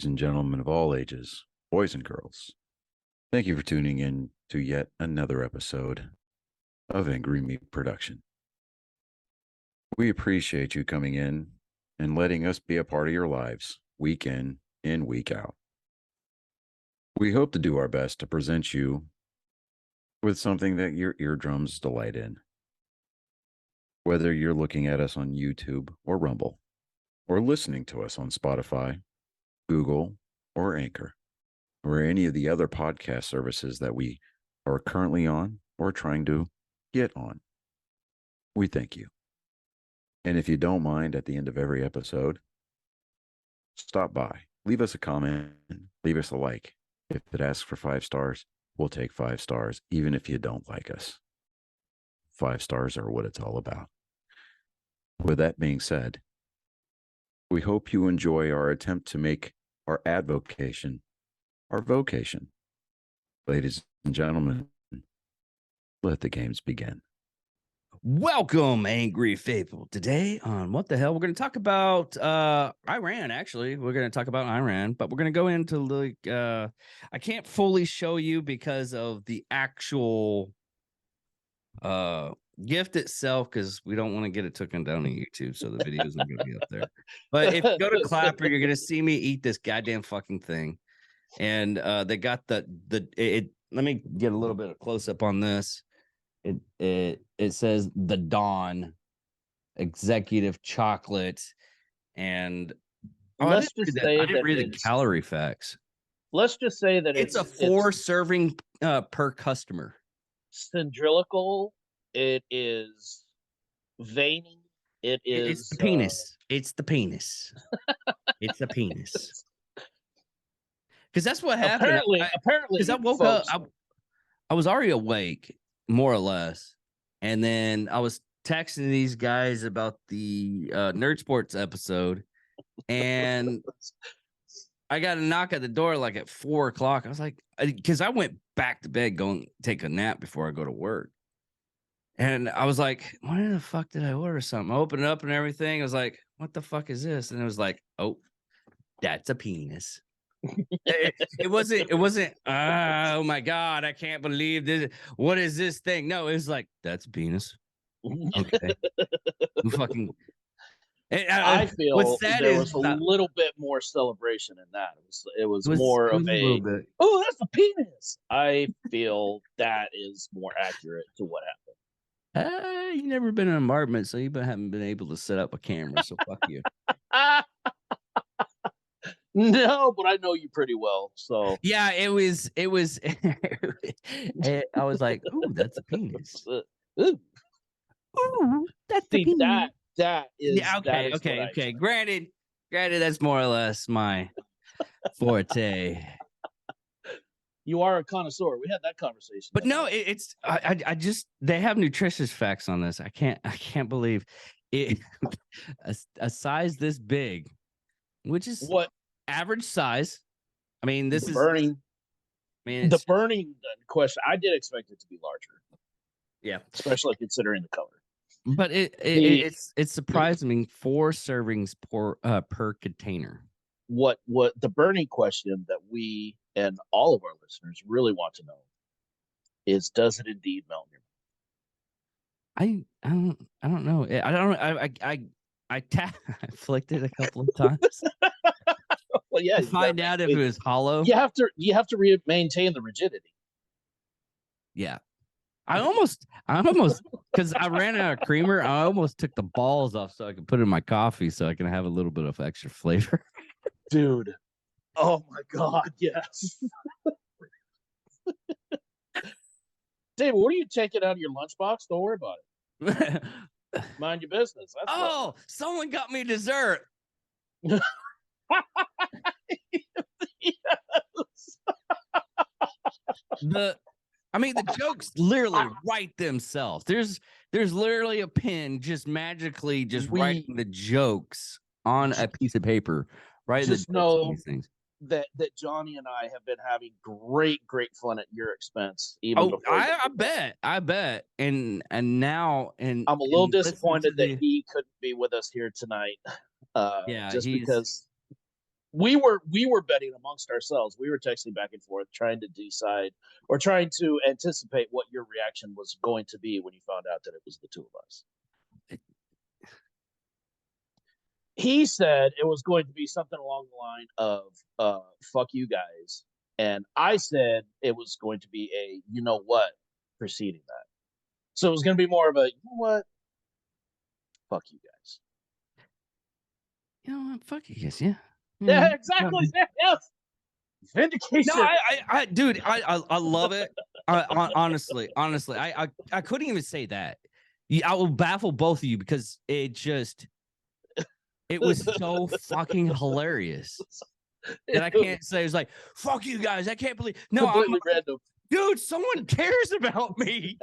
ladies and gentlemen of all ages, boys and girls. Thank you for tuning in to yet another episode of Angry Meat Production. We appreciate you coming in and letting us be a part of your lives week in and week out. We hope to do our best to present you with something that your eardrums delight in. Whether you're looking at us on YouTube or Rumble, or listening to us on Spotify, Google, or Anchor, or any of the other podcast services that we are currently on or trying to get on. We thank you. And if you don't mind, at the end of every episode, stop by, leave us a comment, leave us a like. If it asks for 5 stars, we'll take 5 stars, even if you don't like us. 5 stars are what it's all about. With that being said, we hope you enjoy our attempt to make our advocation our vocation. Ladies and gentlemen, let the games begin. Welcome, Angry Faithful. Today on What the Hell, we're going to talk about Iran, actually. We're going to talk about Iran, but we're going to go into, like, I can't fully show you because of the actual gift itself, because we don't want to get it taken down on YouTube, so the video isn't going to be up there. But if you go to Clapper, you're going to see me eat this goddamn fucking thing. And they got let me get a little bit of close up on this. It says the Dawn executive chocolate, and let's just say I didn't read the calorie facts. Let's just say that it's a 4 serving per customer. Cylindrical. It is veiny. It's the penis. It's the penis. It's the penis. Because that's what happened. Apparently, because I woke up, I was already awake, more or less, and then I was texting these guys about the Nerd Sports episode, and I got a knock at the door like at 4 o'clock. I was like, because I went back to bed, going take a nap before I go to work, and I was like, why the fuck did I order something? I opened it up and everything. I was like, what the fuck is this? And it was like, oh, that's a penis. it wasn't oh my god, I can't believe this, what is this thing? No, it was like, that's penis. Okay. Fucking I feel what's sad there is was a little bit more celebration in that. It was more of a little bit. Oh, that's a penis. I feel that is more accurate to what happened. You never been in an apartment, so you haven't been able to set up a camera, so fuck you. No, but I know you pretty well, so yeah, it was I was like, ooh, that's a penis. Ooh, that's the penis. That is, yeah, okay. Granted, that's more or less my forte. You are a connoisseur. We had that conversation. But no, it's I just, they have nutritious facts on this. I can't believe it. a size this big, which is what average size. I mean, this is burning. I mean, the burning question. I did expect it to be larger. Yeah, especially considering the color. But it's surprising. 4 servings per container. What the burning question that we and all of our listeners really want to know is, does it indeed melt in your mouth? I don't know. I flicked it a couple of times. Well, yeah, to find out if it was hollow. You have to maintain the rigidity. Yeah. I almost because I ran out of creamer, I almost took the balls off so I could put it in my coffee so I can have a little bit of extra flavor. Dude. Oh my god, yes. David, what are you taking out of your lunchbox? Don't worry about it. Mind your business. That's someone got me dessert. Yes. The jokes literally write themselves. There's literally a pen just magically writing the jokes on a piece of paper. Right? Just know that Johnny and I have been having great fun at your expense. Even before I bet. And now I'm a little disappointed that he couldn't be with us here tonight. Just because we were betting amongst ourselves. We were texting back and forth, trying to decide or trying to anticipate what your reaction was going to be when you found out that it was the two of us. He said it was going to be something along the line of fuck you guys. And I said it was going to be a you know what preceding that. So it was going to be more of a you know what? Fuck you guys. You know what? Fuck you guys, yeah. Yeah, exactly. Yes. Vindication. No, dude, I love it. Honestly, I couldn't even say that. I will baffle both of you because it was so fucking hilarious that I can't say it's like fuck you guys. I can't believe completely random. Dude, someone cares about me.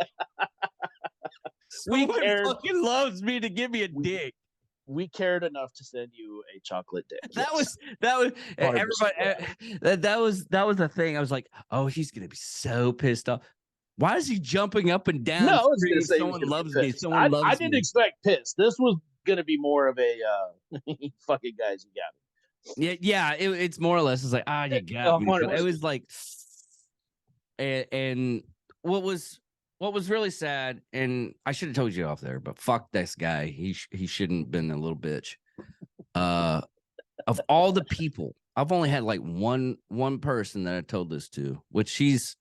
Someone fucking loves me to give me a dick. We cared enough to send you a chocolate dick. That was everybody. That was the thing. I was like, oh, he's gonna be so pissed off. Why is he jumping up and down? No, someone loves me. Someone loves me. I didn't expect pissed. This was gonna be more of a fucking guys, you got me. Yeah. It's more or less. It's like you got me. But it was like, and what was really sad, and I should have told you off there, but fuck this guy. He shouldn't have been a little bitch. Of all the people, I've only had like one person that I told this to, which he's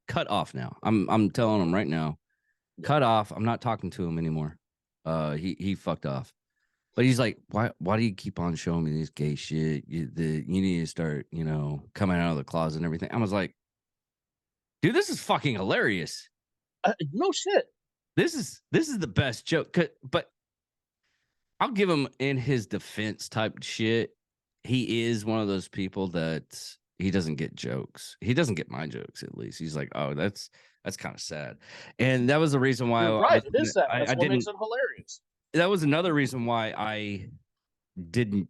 cut off now. I'm telling him right now, cut off. I'm not talking to him anymore. He fucked off. But he's like, why do you keep on showing me this gay shit? You need to start, coming out of the closet and everything. I was like, dude, this is fucking hilarious. No shit. This is the best joke. But I'll give him in his defense type shit. He is one of those people that he doesn't get jokes. He doesn't get my jokes, at least. He's like, oh, that's kind of sad. And that was the reason why it is sad. That's what makes it hilarious. That was another reason why I didn't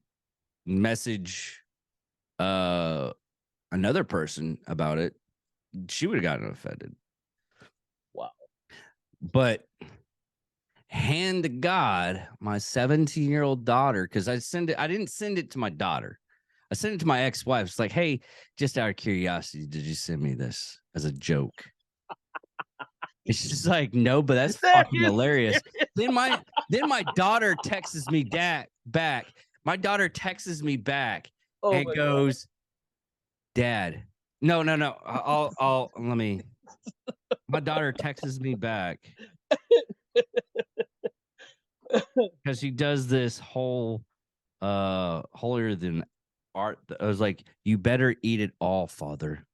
message another person about it. She would have gotten offended. Wow. But hand to God, my 17-year-old daughter, because I didn't send it to my daughter. I sent it to my ex-wife. It's like, hey, just out of curiosity, did you send me this as a joke? And she's like, no, but that's fucking hilarious. Then my daughter texts me back. My daughter texts me back and goes, Dad. No. I'll let me. My daughter texts me back because she does this whole holier than art. I was like, you better eat it all, Father.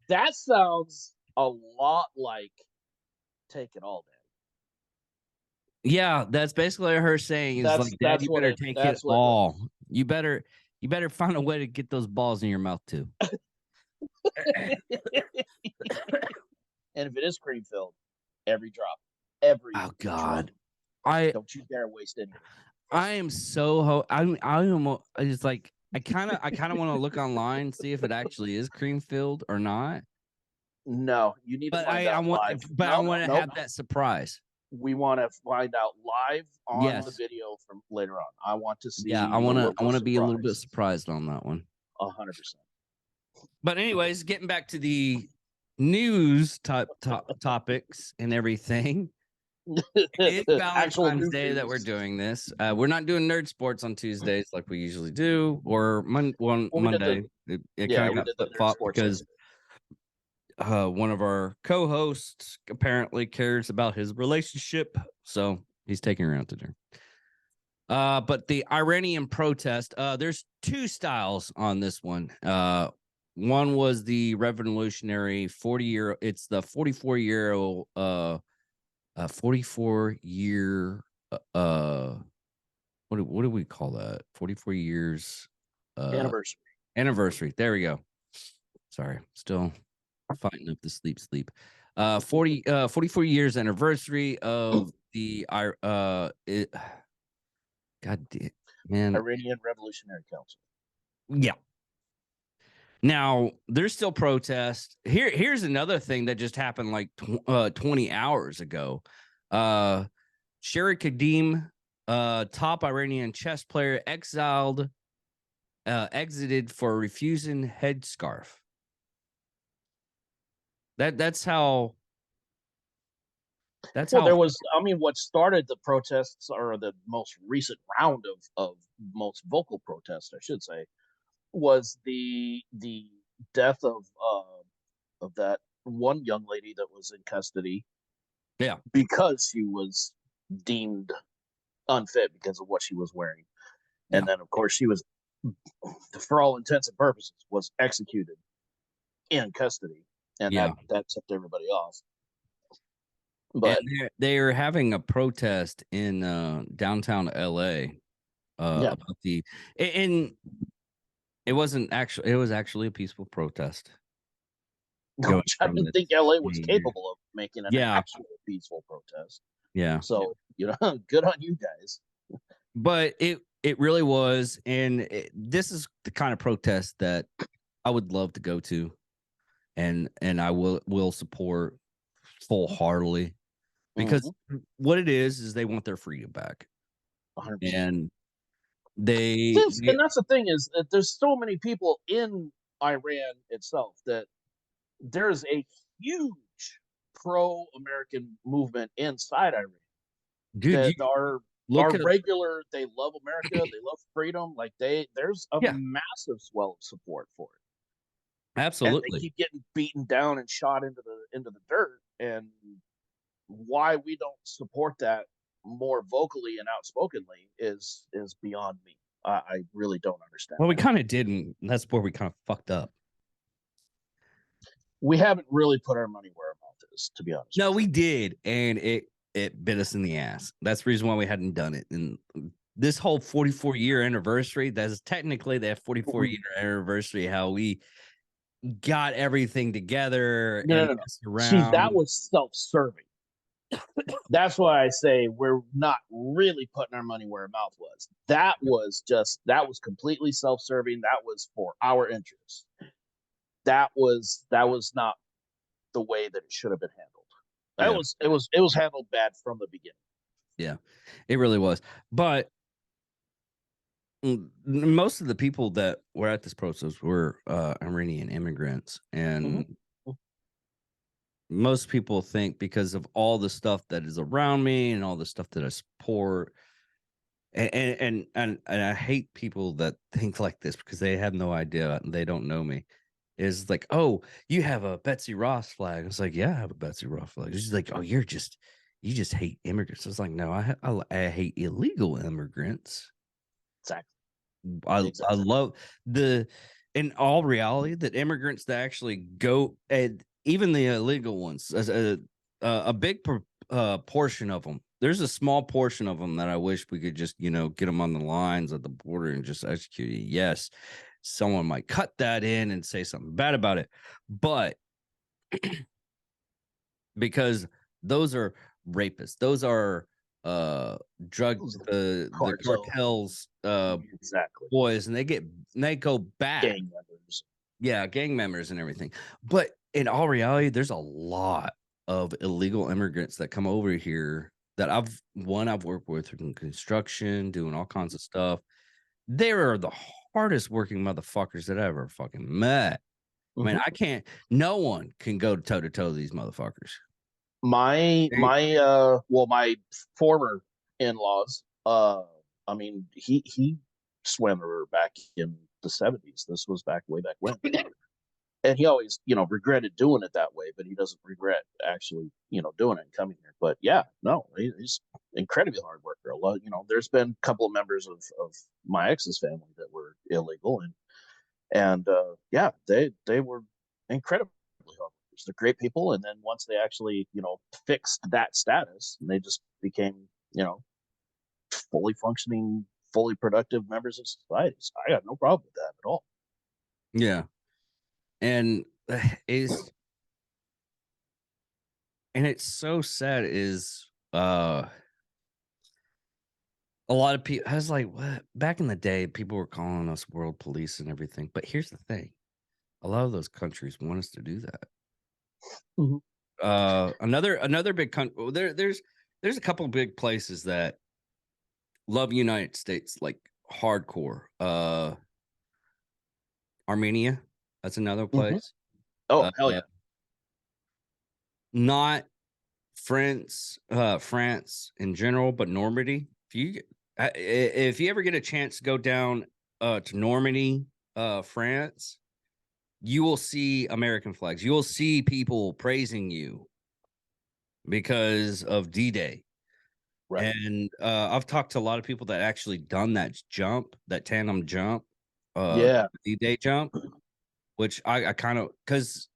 That sounds a lot like Take It All, Dad. Yeah, that's basically her saying is like, Dad, you better take it all. You better find a way to get those balls in your mouth too. And if it is cream filled, every drop, every oh God, drop. Don't you dare waste any. I am so I'm it's like I kind of want to look online, see if it actually is cream filled or not. No, you need to find out live. But I want to have that surprise. We want to find out live on the video from later on. I want to see. Yeah, I want to be a little bit surprised on that one. 100%. But anyways, getting back to the news topics and everything. It's Valentine's Day that we're doing this. We're not doing nerd sports on Tuesdays like we usually do, or Monday. It kind of got flip-flopped because one of our co-hosts apparently cares about his relationship, so he's taking her out to dinner. But the Iranian protest, there's two styles on this one. One was the revolutionary 40-year. It's the 44-year 44-year what do we call that? 44 years anniversary. There we go. Sorry, still fighting up the sleep. 44 years anniversary of the God damn, man, Iranian Revolutionary Council. Yeah. Now, there's still protests. Here's another thing that just happened like 20 hours ago. Sherry Kadim top Iranian chess player exited for refusing headscarf. That's how. That's Well, how. there was, I mean, what started the protests, or the most recent round of most vocal protests, I should say, was the death of that one young lady that was in custody. Yeah. Because she was deemed unfit because of what she was wearing. And then, of course, she was, for all intents and purposes, was executed in custody. And that tipped everybody off. But they're having a protest in downtown LA about the, and it was actually a peaceful protest. Which I didn't think LA was capable of making an actual peaceful protest. Yeah. So, good on you guys. But it really was, and this is the kind of protest that I would love to go to, and I will support full-heartedly, because what it is they want their freedom back. 100%. And and that's the thing, is that there's so many people in Iran itself that there's a huge pro-American movement inside Iran. Dude, that are regular. They love America. They love freedom. Like there's a massive swell of support for it. Absolutely. And they keep getting beaten down and shot into the dirt. And why we don't support that more vocally and outspokenly is beyond me. I really don't understand. Well, we kind of didn't. That's where we kind of fucked up. We haven't really put our money where our mouth is, to be honest. No, we did, and it bit us in the ass. That's the reason why we hadn't done it. And this whole 44-year anniversary, that's technically that 44-year anniversary, how we got everything together. No. See, that was self-serving. That's why I say we're not really putting our money where our mouth was. That was completely self-serving. That was for our interests. That was not the way that it should have been handled. It was handled bad from the beginning. Yeah, it really was. But most of the people that were at this protest were Iranian immigrants, and most people think, because of all the stuff that is around me and all the stuff that I support, and I hate people that think like this, because they have no idea and they don't know me. Is like, oh, you have a Betsy Ross flag. It's like, yeah, I have a Betsy Ross flag. She's like, oh, you just hate immigrants. It's like, no, I hate illegal immigrants. Exactly. I love in all reality, that immigrants that actually go, and even the illegal ones, as a big portion of them. There's a small portion of them that I wish we could just, get them on the lines at the border and just execute it. Yes, someone might cut that in and say something bad about it, but because those are rapists, those are drugs, the cartels, exactly, boys, and they go back, gang members. Yeah, gang members and everything. But in all reality, there's a lot of illegal immigrants that come over here that I've worked with in construction, doing all kinds of stuff. They are the hardest working motherfuckers that I ever fucking met. I mean, no one can go toe to toe with these motherfuckers. My former in-laws, I mean, he swam the river back in the 70s. This was way back when. And he always, regretted doing it that way, but he doesn't regret actually, doing it and coming here. But yeah, no, he's incredibly hard worker. A lot, there's been a couple of members of my ex's family that were illegal, and yeah, they were incredibly hard workers. They're great people. And then once they actually, fixed that status, they just became, fully functioning, fully productive members of society. So I got no problem with that at all. Yeah. And it's so sad is a lot of people, I was like, what? Back in the day, people were calling us world police and everything. But here's the thing. A lot of those countries want us to do that. Another big country. There's a couple of big places that love United States like hardcore. Armenia, that's another place. Oh, hell yeah. Not France in general, but Normandy. If you ever get a chance to go down to Normandy, France, you will see American flags. You will see people praising you because of D-Day. Right. And I've talked to a lot of people that actually done that jump, that tandem jump, Yeah. D-Day jump, which I kind of, because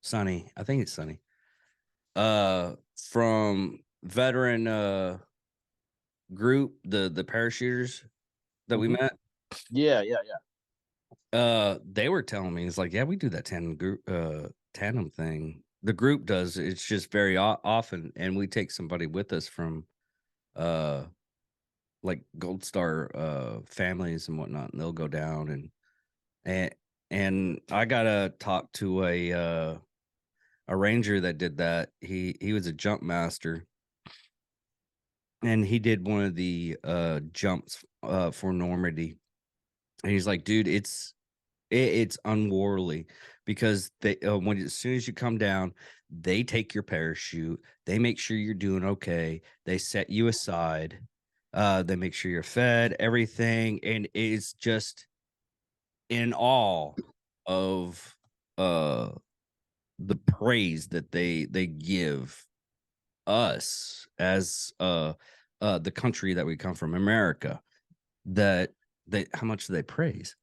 Sonny, I think it's Sonny, from veteran group, the parachuters that we met. Yeah. They were telling me, it's like, yeah, we do that tandem thing. The group does. It's just very often, and we take somebody with us from like Gold Star families and whatnot, and they'll go down and I gotta talk to a ranger that did that. He was a jump master, and he did one of the jumps for Normandy. And he's like, dude, it's unworldly, because they when as soon as you come down, they take your parachute, they make sure you're doing okay, they set you aside, they make sure you're fed, everything, and it's just in awe of the praise that they give us as the country that we come from, America, that they how much they praise.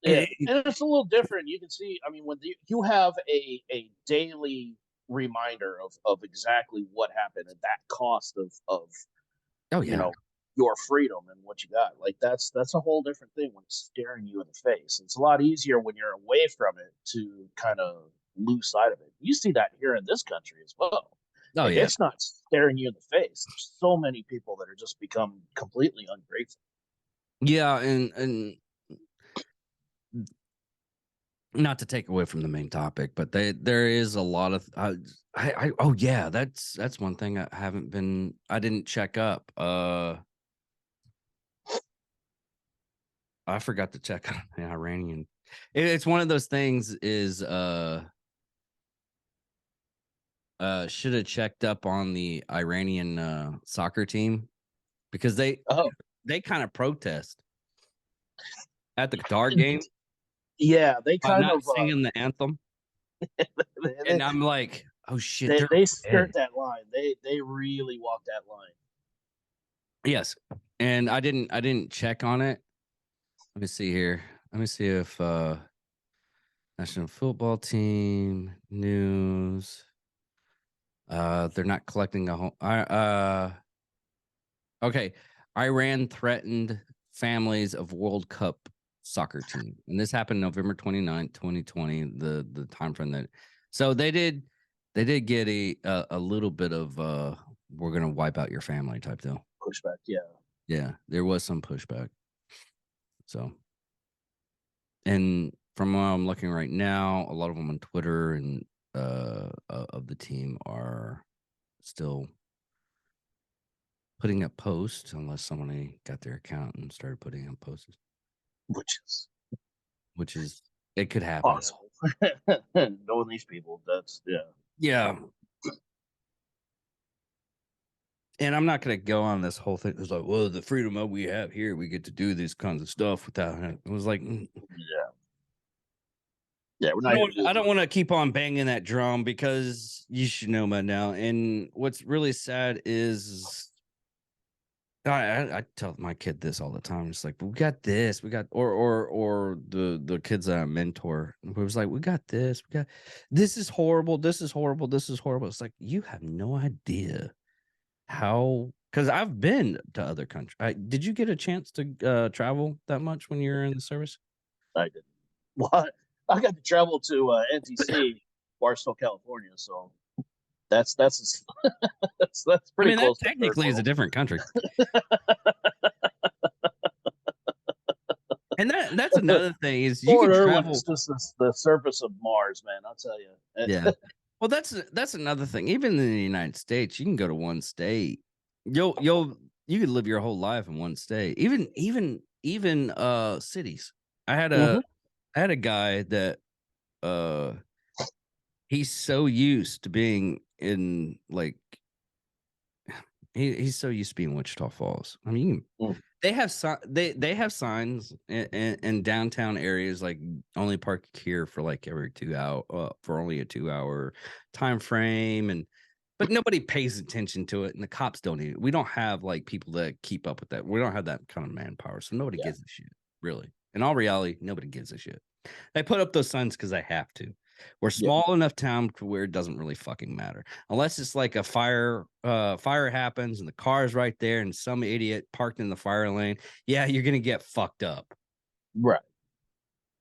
Yeah, and it's a little different. You can see, I mean, when you have a daily reminder of exactly what happened at that cost of Oh you yeah. know your freedom and what you got, like that's a whole different thing when it's staring you in the face. It's a lot easier when you're away from it to kind of lose sight of it. You see that here in this country as well. Oh Like yeah. it's not staring you in the face. There's so many people that are just become completely ungrateful. Yeah, and not to take away from the main topic, but there is a lot of oh yeah, that's one thing I didn't check up. I forgot to check on the Iranian. It's one of those things is should have checked up on the Iranian soccer team, because they kind of protest at the Qatar game Yeah, they by kind not of singing the anthem. And I'm like, oh shit, they skirt that line. They really walk that line. Yes. And I didn't check on it. Let me see here. Let me see if national football team news. They're not collecting a whole okay. Iran threatened families of World Cup soccer team. And this happened November 29th, 2020, the time frame that, so they did get a little bit of we're gonna wipe out your family type deal. Pushback, yeah. Yeah, there was some pushback. So, and from what I'm looking right now, a lot of them on Twitter and of the team are still putting up posts, unless somebody got their account and started putting up posts, which is it could happen. Possible. Knowing these people, that's yeah. And I'm not going to go on this whole thing. It's like, well, the freedom that we have here, we get to do these kinds of stuff without it. It was like, yeah. We're not I don't want to keep on banging that drum, because you should know by now. And what's really sad is I tell my kid this all the time. It's like, we got this, we got, or the kids that I mentor, it was like, we got this, we got, this is horrible, this is horrible, this is horrible. It's like, you have no idea how, because I've been to other countries. Did you get a chance to travel that much when you were in the service? I didn't. Well, I got to travel to NTC, Barstow, California. So that's that's pretty close. That technically is a different country. And that's another thing is you can travel. It's just the surface of Mars, man. I'll tell you. Yeah. Well, that's another thing. Even in the United States, you can go to one state. You could live your whole life in one state. Even cities. I had a Mhm. I had a guy that uh he's so used to being in like he's so used to being in Wichita Falls. I mean, Mm. they have signs in downtown areas like only park here for like every 2 hour for only a 2 hour time frame, and but nobody pays attention to it, and the cops don't even. We don't have like people that keep up with that. We don't have that kind of manpower, so nobody Yeah. gives a shit. Really, in all reality, nobody gives a shit. They put up those signs because they have to. We're Yeah. small enough town to where it doesn't really fucking matter. Unless it's like a fire happens and the car is right there and some idiot parked in the fire lane. Yeah, you're gonna get fucked up. Right.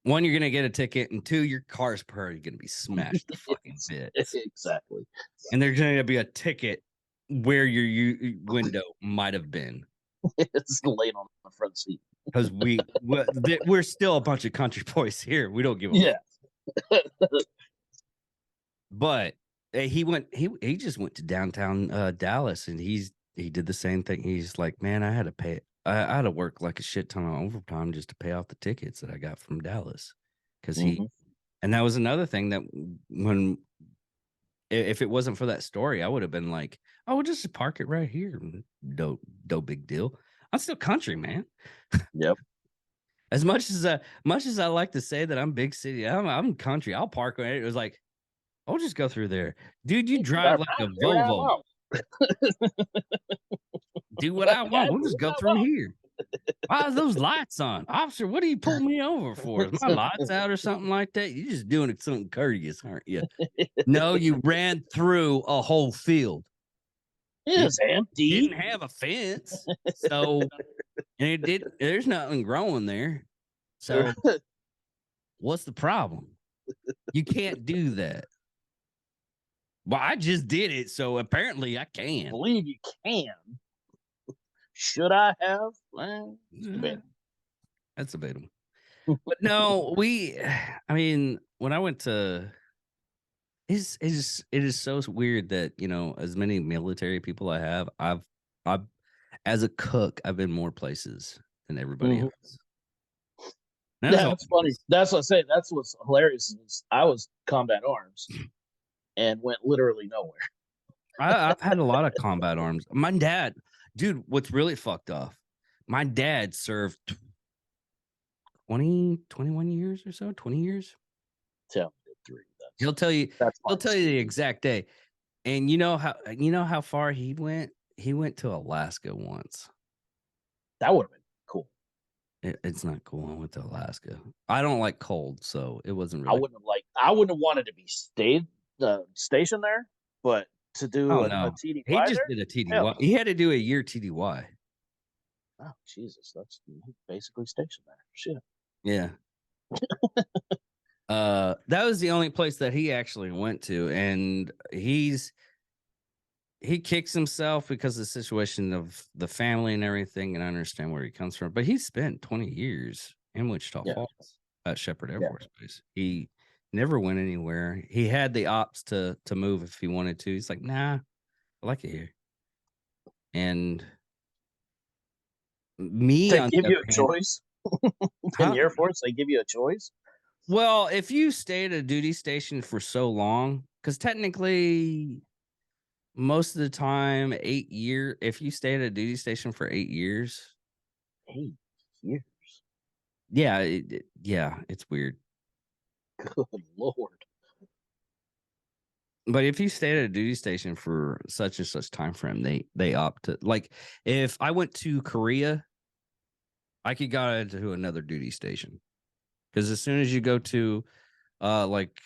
One, you're gonna get a ticket, and two, your car's probably gonna be smashed to fucking bits. Exactly. And there's gonna be a ticket where your window might have been. It's laying on the front seat. Because we're still a bunch of country boys here. We don't give a Yeah. But he just went to downtown Dallas, and he did the same thing. He's like, man, I had to pay. I had to work like a shit ton of overtime just to pay off the tickets that I got from Dallas, because Mhm. and that was another thing that when if it wasn't for that story, I would have been like, oh, we'll just park it right here. No big deal. I'm still country, man. Yep. As much as I like to say that I'm big city, I'm country. I'll park on it. It was like, I'll just go through there. Dude, you drive like a Volvo. Do what I want. We'll just go through here. Why are those lights on? Officer, what are you pulling me over for? Is my lights out or something like that? You're just doing it something courteous, aren't you? No, you ran through a whole field. It's empty. Didn't have a fence. So and there's nothing growing there. So what's the problem? You can't do that. Well, I just did it, so apparently I can. Believe you can. Should I have? Well, it's debatable. That's debatable. But no, I mean, when I went to it is so weird that, as many military people I have, I've as a cook, I've been more places than everybody Mhm. else. And That's funny. That's what I say. That's what's hilarious. Is I was combat arms and went literally nowhere. I've had a lot of combat arms. My dad, dude, what's really fucked off? My dad served 21 years or so, 20 years. Tell me the three. He'll tell you That's he'll fine. tell you the exact day. And you know how far he went? He went to Alaska once. That would have been cool. It's not cool. I went to Alaska. I don't like cold, so it wasn't I really. wouldn't have wanted to be stationed there, but to do Oh a no, TDY he just there? did a TDY. Hell. He had to do a year TDY. Oh Jesus, that's basically stationed there. Shit. Yeah. That was the only place that he actually went to, and he kicks himself because of the situation of the family and everything, and I understand where he comes from. But he spent 20 years in Wichita Yeah. Falls at Shepherd Air Yeah. Force Base. He never went anywhere. He had the ops to move if he wanted to. He's like, nah, I like it here. And me, They on give the you other a hand- choice in Huh? the Air Force. They give you a choice. Well, if you stay at a duty station for so long, because technically most of the time, 8 years, if you stay at a duty station for 8 years, 8 years. yeah, it's weird. Good Lord. But if you stay at a duty station for such and such time frame, they opt to, like, if I went to Korea, I could go into another duty station. Because as soon as you go to like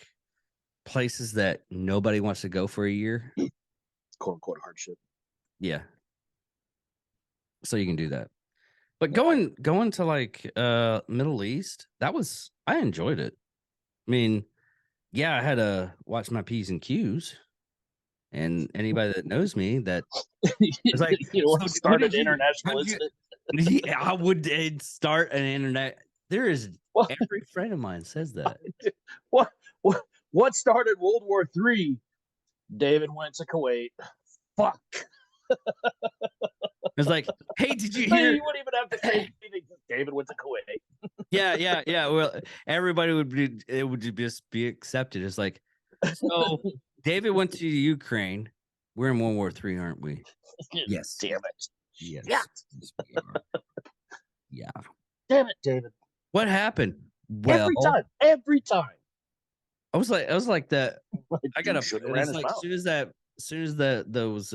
places that nobody wants to go for a year, Quote unquote hardship. yeah. So you can do that. But going to like Middle East, I enjoyed it. I mean, yeah, I had to watch my P's and Q's. And anybody that knows me, that it's like, you so want to start what an did you- international how'd you- incident. yeah, I would start an internet. There is What? every friend of mine says that. What started World War III David went to Kuwait. Fuck. It's like, hey, did you So hear? you wouldn't even have to say anything. David went to Kuwait. Yeah. Well, everybody would be. It would just be accepted. It's like, so David went to Ukraine. We're in World War III, aren't we? Yes. Damn it. Yes. Yeah. Yes, we are. Yeah. Damn it, David. What happened? Well, Every time. I was like that. I got should to. have ran It's his like mouth. as soon as those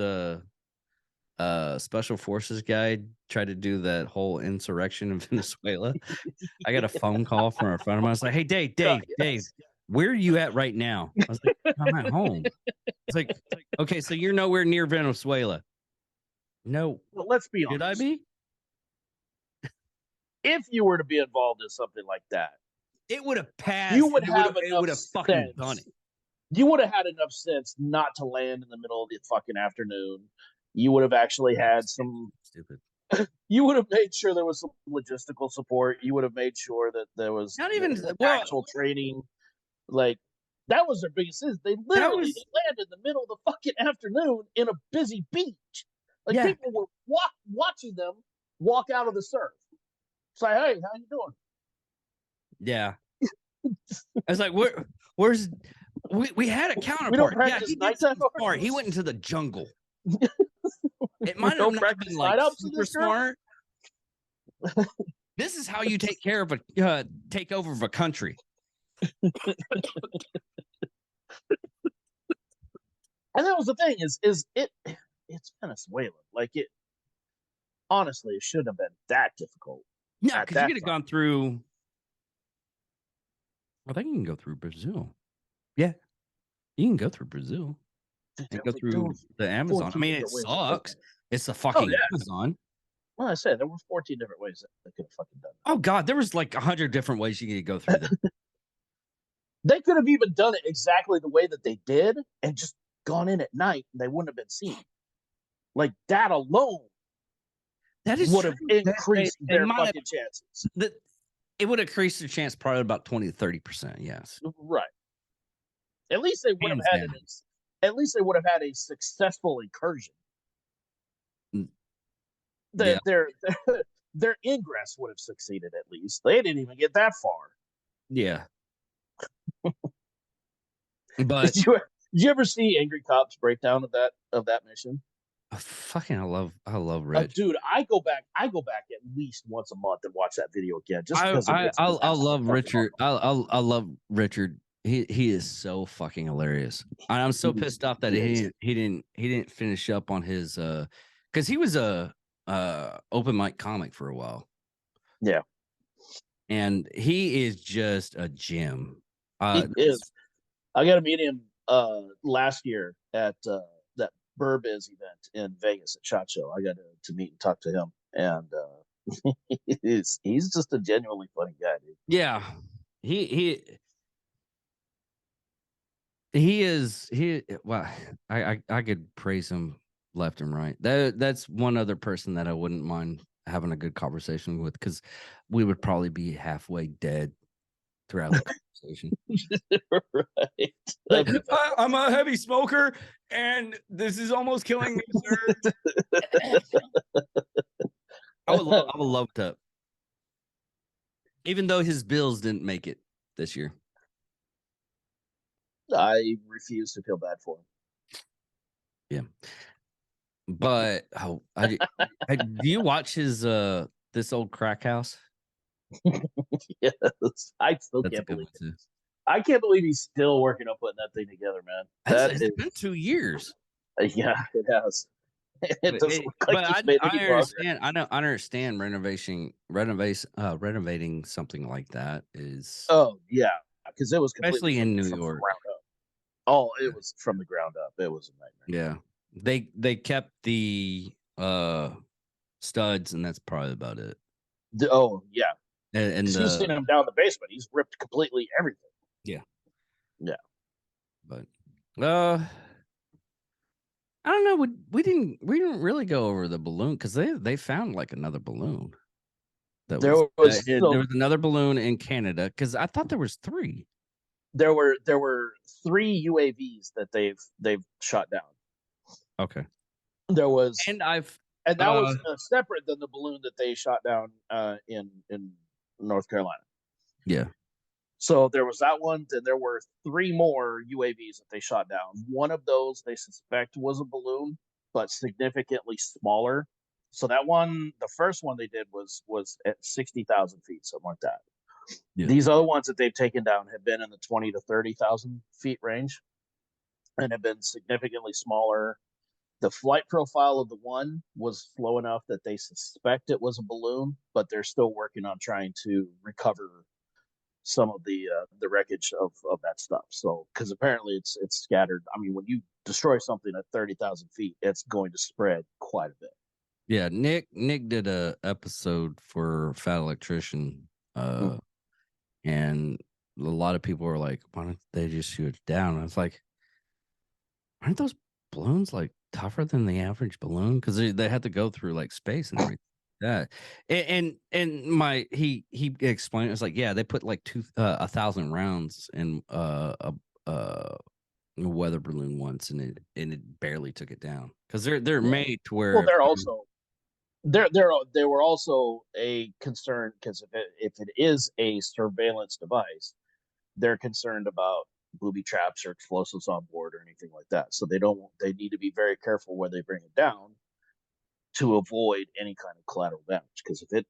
special forces guy tried to do that whole insurrection in Venezuela. I got a phone call from a friend of mine. I was like, hey, Dave, where are you at right now? I was like, I'm at home. It's like, okay, so you're nowhere near Venezuela. No. Well, let's be honest. Should I be? If you were to be involved in something like that, It would have passed. you would have it enough would have fucking sense. done it. You would have had enough sense not to land in the middle of the fucking afternoon. You would have actually had some. Stupid. You would have made sure there was some logistical support. You would have made sure that there was Not even actual training. Like that was their biggest thing. They literally landed in the middle of the fucking afternoon in a busy beach. Like people were watching them walk out of the surf. Say, hey, how you doing? Yeah. I was like, where's we had a counterpart. Yeah, he did something smart. He went into the jungle. It might have not been like super smart. This is how you take care of a takeover of a country. And that was the thing is it's Venezuela. Like it honestly, it shouldn't have been that difficult. No, because you could have gone through. I think you can go through Brazil. Yeah, you can go through Brazil. And go through the Amazon. I mean, it sucks. It's the fucking Amazon. Well, I said there were 14 different ways that they could have fucking done that. Oh God, there was like 100 different ways you could go through that. They could have even done it exactly the way that they did and just gone in at night and they wouldn't have been seen. Like that alone would have increased their fucking chances. It would have increased their chance probably about 20 to 30%. Yes. Right. At least they would have had at least they would have had a successful incursion. Their ingress would have succeeded at least. They didn't even get that far. Yeah. But did you ever see Angry Cops breakdown of that mission? I love Rich. Dude, I go back at least once a month and watch that video again. Just because I love Richard. I love Richard. He is so fucking hilarious. I'm so pissed off that he didn't finish up on his because he was a open mic comic for a while. Yeah, and he is just a gem. He is. I got to meet him last year at that Burbiz event in Vegas at SHOT Show. I got to meet and talk to him, and he's just a genuinely funny guy, dude. Yeah, he is. Well, I could praise him left and right. That's one other person that I wouldn't mind having a good conversation with, because we would probably be halfway dead throughout the conversation. Right. Like, I'm a heavy smoker and this is almost killing me, sir. I would love to, even though his Bills didn't make it this year. I refuse to feel bad for him. Yeah. But do you watch his This Old Crack House? Yes, I still can't believe it. I can't believe he's still working on putting that thing together, man. It's been 2 years. Yeah, it has. It doesn't look like he's made any progress. I understand renovating something like that is. Oh yeah, because it was especially in New York. Oh, it was from the ground up. It was a nightmare. Yeah, they kept the studs, and that's probably about it. Oh yeah, and you've seen him down the basement. He's ripped completely everything. Yeah. But I don't know. We didn't really go over the balloon, because they found like another balloon. There was another balloon in Canada, because I thought there was 3. there were 3 UAVs that they've shot down. Okay. There was, And that was separate than the balloon that they shot down in North Carolina. Yeah. So there was that one. Then there were 3 more UAVs that they shot down. One of those they suspect was a balloon, but significantly smaller. So that one, the first one they did was at 60,000 feet, something like that. Yeah. These other ones that they've taken down have been in the 20 to 30,000 feet range, and have been significantly smaller. The flight profile of the one was slow enough that they suspect it was a balloon, but they're still working on trying to recover some of the wreckage of that stuff. So, because apparently it's scattered. I mean, when you destroy something at 30,000 feet, it's going to spread quite a bit. Yeah, Nick did a episode for Fat Electrician, and a lot of people were like, "Why don't they just shoot it down?" I was like, "Aren't those balloons like tougher than the average balloon? Because they had to go through like space and everything." That and my he explained it was like, yeah, they put like 1,000 rounds in a weather balloon once, and it barely took it down because they're made to where. Well, they're also they were also a concern, because if it is a surveillance device, they're concerned about booby traps or explosives on board or anything like that. So they need to be very careful where they bring it down to avoid any kind of collateral damage. Because if it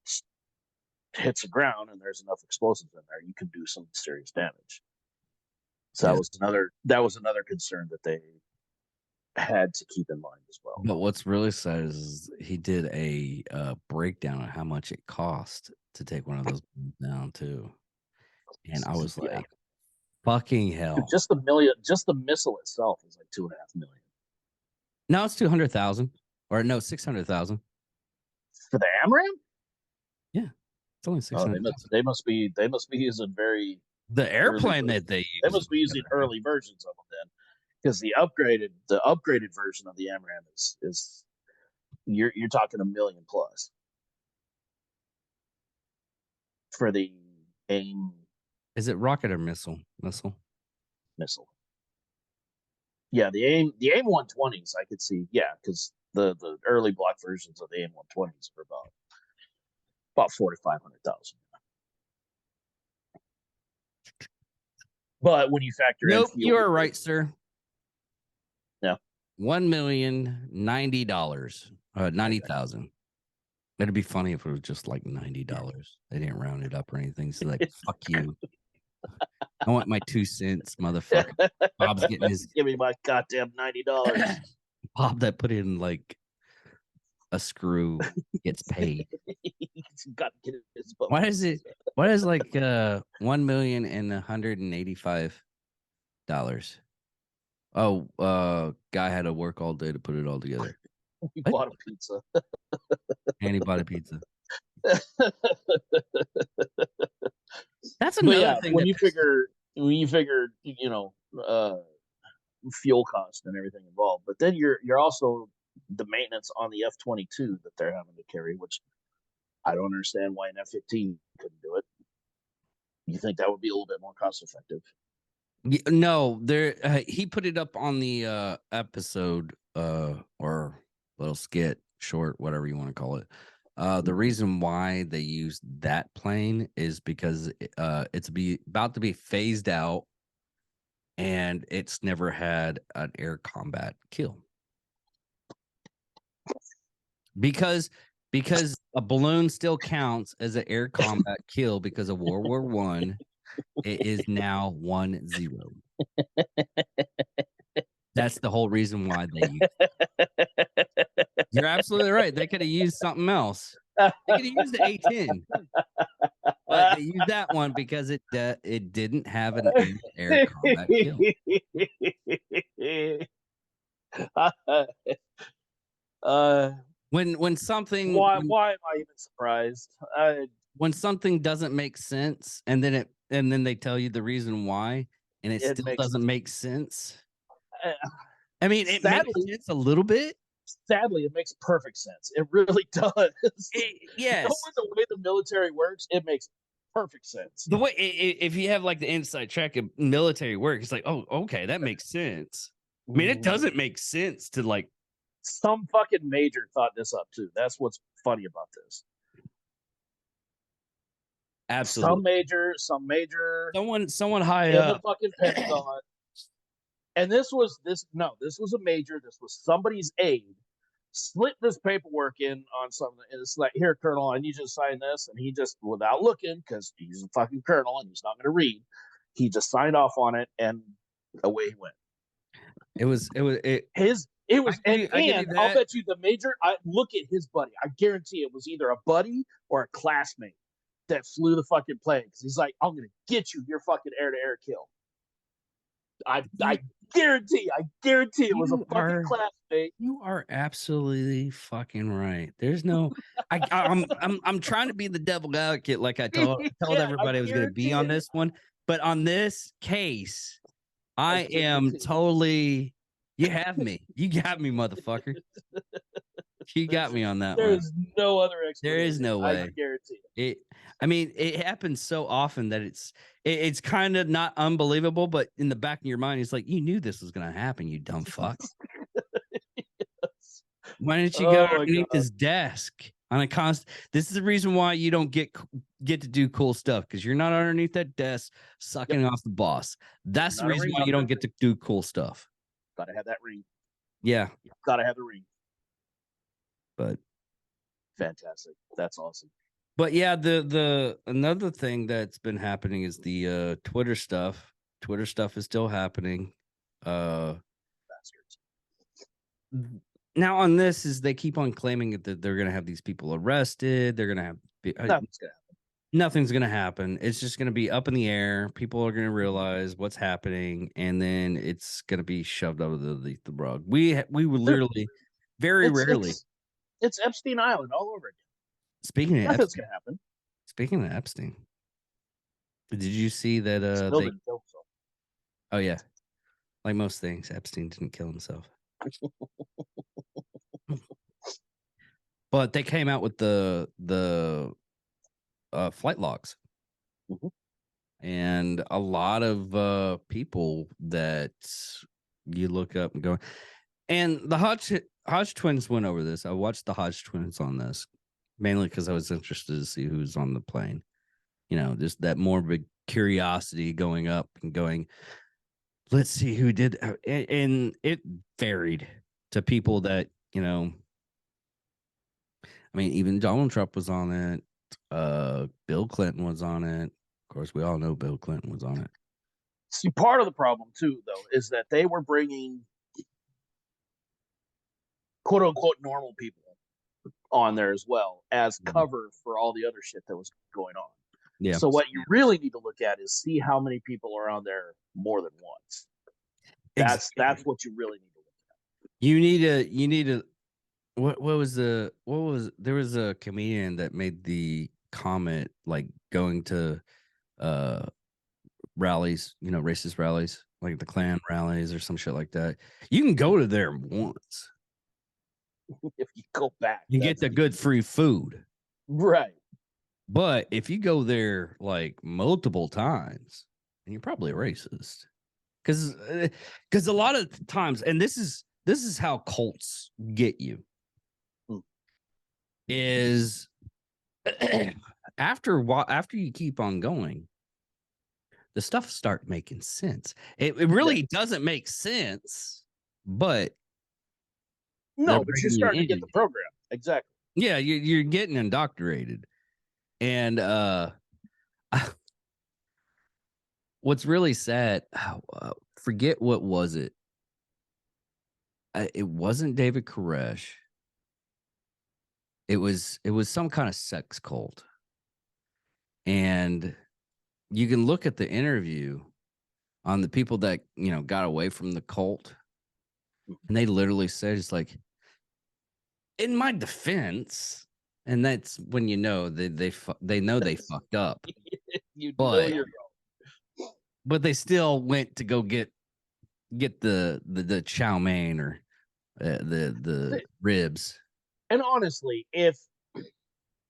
hits the ground and there's enough explosives in there, you can do some serious damage. So that was another concern that they had to keep in mind as well. But what's really sad is he did a breakdown of how much it cost to take one of those down too, and I was like, "Fucking hell!" Just the missile itself is like $2.5 million. Now it's 200,000, or no, 600,000 for the AMRAAM. Yeah, it's only 600. They must be using the airplane that they use. They must be using early versions of them then, because the upgraded version of the AMRAAM is you're talking $1 million plus for the AIM. Is it rocket or missile? Missile. Yeah, the AIM 120s I could see. Yeah, because the early block versions of the AIM 120s were about 400,000 to 500,000. But when you factor in, you are right, sir. Yeah, $1,090,000, 90,000. It'd be funny if it was just like $90. They didn't round it up or anything. So like, fuck you. I want my 2 cents, motherfucker. Bob's getting his. Give me my goddamn $90. Bob that put in like a screw gets paid. Got to get his bonus. What is like $1,185? Oh, guy had to work all day to put it all together. He bought a pizza. And he bought a pizza. That's another thing. When you figure, fuel cost and everything involved, but then you're also the maintenance on the F-22 that they're having to carry, which I don't understand why an F-15 couldn't do it. You think that would be a little bit more cost effective? No, he put it up on the episode or little skit, short, whatever you want to call it. The reason why they used that plane is because it's about to be phased out, and it's never had an air combat kill. Because a balloon still counts as an air combat kill because of World War I. It is now 1-0. That's the whole reason why they use it. You're absolutely right. They could have used something else. They could have used the A-10. But they used that one because it didn't have an air combat kill. When something why am I even surprised? When something doesn't make sense and then they tell you the reason why and it still doesn't make sense. I mean, it makes sense a little bit. Sadly, it makes perfect sense. It really does. Yes. The way the military works, it makes perfect sense. The way if you have like the inside track of military work, it's like, oh, okay, that makes sense. I mean, it doesn't make sense to like some fucking major thought this up too. That's what's funny about this. absolutely Some major someone high in the up. fucking Pentagon. And this was a major. This was somebody's aide. Slip this paperwork in on something. And it's like, here, Colonel, I need you to sign this. And he just, without looking, because he's a fucking colonel and he's not going to read, he just signed off on it and away he went. It was and I'll bet you the major, I look at his buddy. I guarantee it was either a buddy or a classmate that flew the fucking plane. Because he's like, I'm going to get you your fucking air-to-air kill. I guarantee it was a fucking classmate. You are absolutely fucking right. There's no, I'm trying to be the devil advocate, like I told everybody I was going to be on this one, but on this case, I am totally. You have me. You got me, motherfucker. You got me on that one. There's no other explanation. There is no way. I guarantee it. I mean, it happens so often that it's kind of not unbelievable, but in the back of your mind, it's like, you knew this was going to happen, you dumb fuck. Yes. Why didn't you go underneath his desk on a constant? This is the reason why you don't get to do cool stuff, because you're not underneath that desk sucking off the boss. That's the reason why you don't get to do cool stuff. Gotta have that ring. Yeah. Gotta have the ring. But fantastic. That's awesome. But yeah, the another thing that's been happening is the Twitter stuff. Twitter stuff is still happening. Bastards. Now on this is they keep on claiming that they're going to have these people arrested. They're going to have nothing's going to happen. It's just going to be up in the air. People are going to realize what's happening, and then it's going to be shoved under the rug. We were literally very rarely. It's Epstein Island all over again. Speaking of nothing's going to happen. Speaking of Epstein, did you see that? Oh yeah, like most things, Epstein didn't kill himself. But they came out with the flight logs, and a lot of people that you look up and go, and the Hodge twins went over this. I watched the Hodge twins on this mainly because I was interested to see who's on the plane. You know, just that morbid curiosity going up and going, let's see who did. And it varied to people that, you know, I mean, even Donald Trump was on it. Bill Clinton was on it. Of course, we all know Bill Clinton was on it. See, part of the problem, too, though, is that they were bringing quote unquote normal people on there as well as cover for all the other shit that was going on. Yeah. So what you really need to look at is see how many people are on there more than once. That's what you really need to look at. You need to there was a comedian that made the comment, like going to rallies, you know, racist rallies, like the Klan rallies or some shit like that. You can go to there once. If you go back, you get the good free food. Right. But if you go there like multiple times, you're probably a racist. Because a lot of times, and this is how cults get you, is after you keep on going, the stuff start making sense. It really doesn't make sense, but no, but you're starting to get the program. Exactly. Yeah, you're getting indoctrinated. And what's really sad, forget what was it. It wasn't David Koresh. It was some kind of sex cult. And you can look at the interview on the people that, you know, got away from the cult. And they literally said, it's like, in my defense, and that's when you know they know they fucked up. But they still went to go get the chow mein or the ribs. And honestly, if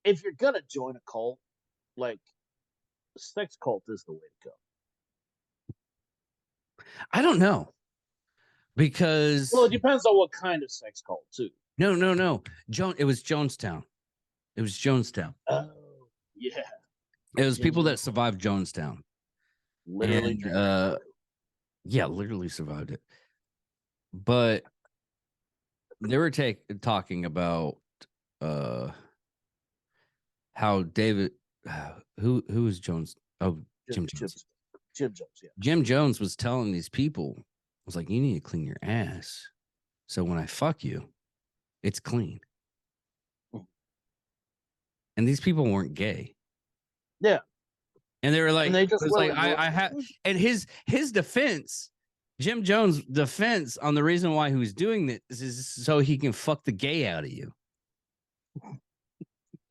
you're gonna join a cult, like, sex cult is the way to go. I don't know. Because Well, it depends on what kind of sex cult too. no. It was Jonestown. It was Jonestown. Oh, yeah. It was people that survived Jonestown. Literally. And, yeah, literally survived it. But they were talking about how David, who was Jones? Oh, Jim Jones. Jim Jones, yeah. Jim Jones was telling these people, was like, you need to clean your ass. So when I fuck you, it's clean. And these people weren't gay. Yeah. And they were like, and they just like I have, and his defense, Jim Jones' defense on the reason why he was doing this is so he can fuck the gay out of you.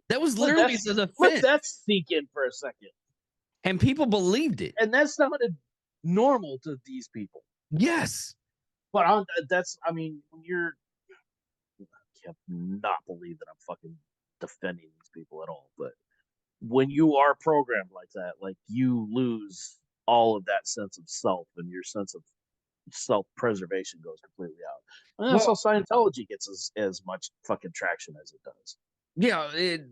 That was literally the defense. Let that sink in for a second. And people believed it. And that sounded normal to these people. Yes. But I mean, when you're, I cannot believe that I'm fucking defending these people at all. But when you are programmed like that, like you lose all of that sense of self, and your sense of self-preservation goes completely out. And that's how Scientology gets as much fucking traction as it does. Yeah, it's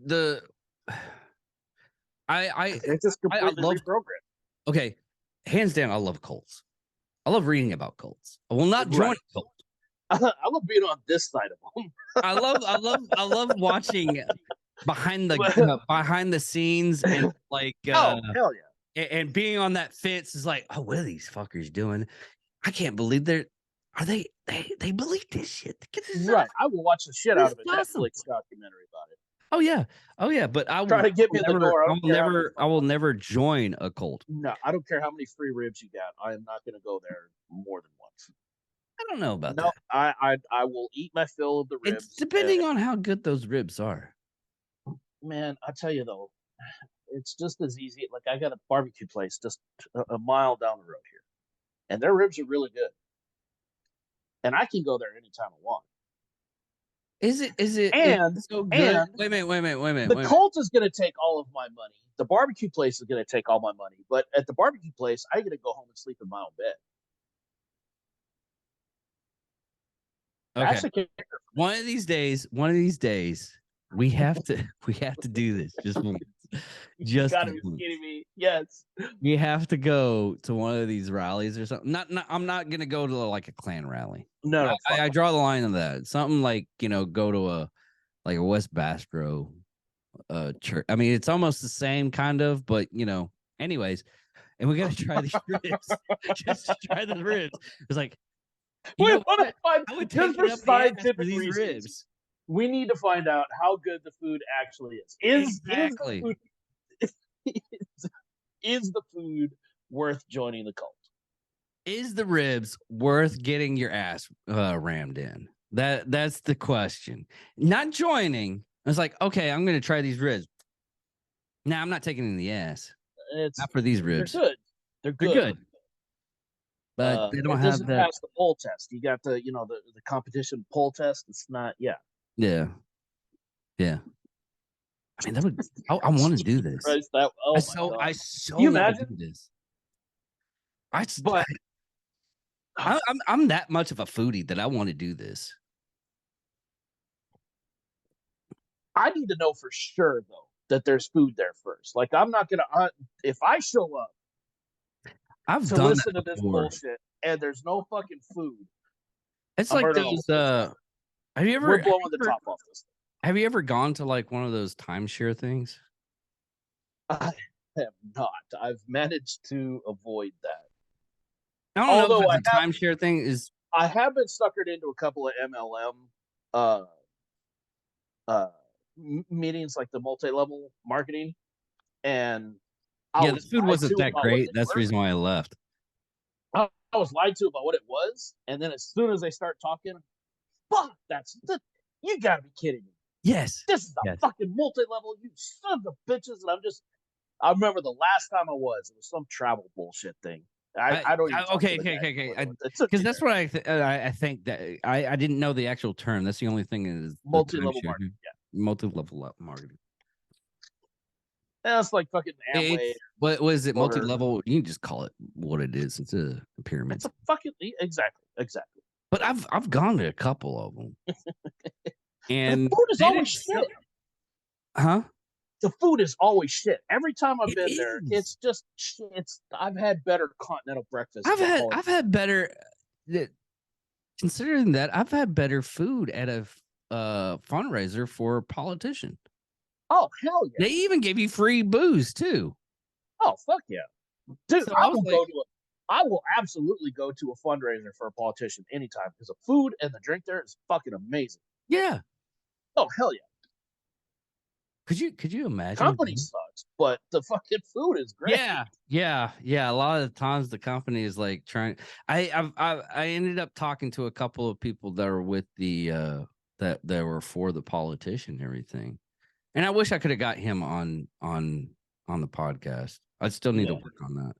just completely reprogrammed. Okay, hands down, I love cults. I love reading about cults. I will not join a cult. I love being on this side of them. I love watching behind the scenes and like oh hell yeah, and being on that fence is like, oh, what are these fuckers doing? I can't believe they believe this shit. Right, I will watch the shit out of a Netflix documentary about it. Oh yeah, but I will try to get me in the door. I will never join a cult. No, I don't care how many free ribs you got. I am not going to go there more than once. I don't know about that. I will eat my fill of the ribs. It's depending on how good those ribs are. Man, I tell you though, it's just as easy. Like I got a barbecue place just a mile down the road here, and their ribs are really good, and I can go there anytime I want. Is it so good? And wait a minute. The cult is going to take all of my money. The barbecue place is going to take all my money. But at the barbecue place, I get to go home and sleep in my own bed. Okay. That's a kicker. One of these days, we have to do this. You gotta be kidding me. Yes. We have to go to one of these rallies or something. I'm not gonna go to like a Klan rally. No, I draw the line on that. Something like, go to a West Bastro church. I mean, it's almost the same kind of, but anyways, and we gotta try these ribs. Just to try the ribs. It's like, we want to find just for scientific reasons. Ribs. We need to find out how good the food actually is. Is the food worth joining the cult? Is the ribs worth getting your ass rammed in? That's the question. Not joining. It's like, okay, I'm going to try these ribs. I'm not taking in the ass. Not for these ribs. They're good. But they don't have doesn't pass the poll test. You got the competition poll test. It's not. Yeah. I mean, that would. I want to do this. I so you imagine do this. I'm that much of a foodie that I want to do this. I need to know for sure though that there's food there first. Like I'm not gonna if I show up. I've done listen to this bullshit and there's no fucking food. It's like those. Have you ever? We're blowing the top off this thing. Have you ever gone to like one of those timeshare things? I have not. I've managed to avoid that. I don't know if the timeshare thing is. I have been suckered into a couple of MLM meetings, like the multi-level marketing, and the food wasn't that great. That's the reason why I left. I was lied to about what it was, and then as soon as they start talking, fuck, you gotta be kidding me. Yes. This is a fucking multi-level, you son of bitches. And I remember the last time it was some travel bullshit thing. I don't even. Okay. Because that's what I think that I didn't know the actual term. That's the only thing is multi-level marketing. Yeah. Multi-level marketing. That's like fucking Amway. What was it? Order. Multi-level. You can just call it what it is. It's a pyramid. It's a fucking exactly. But I've gone to a couple of them, and the food is always shit. Huh? The food is always shit. Every time I've been is. there, it's just shit. I've had better continental breakfast. I've had better. Considering that, I've had better food at a fundraiser for a politician. Oh hell yeah! They even give you free booze too. Oh fuck yeah, dude! So I will absolutely go to a fundraiser for a politician anytime because the food and the drink there is fucking amazing. Yeah. Oh hell yeah! Could you imagine? Company sucks, but the fucking food is great. Yeah. A lot of the times the company is like trying. I ended up talking to a couple of people that were with the that were for the politician and everything, and I wish I could have got him on the podcast. I still need to work on that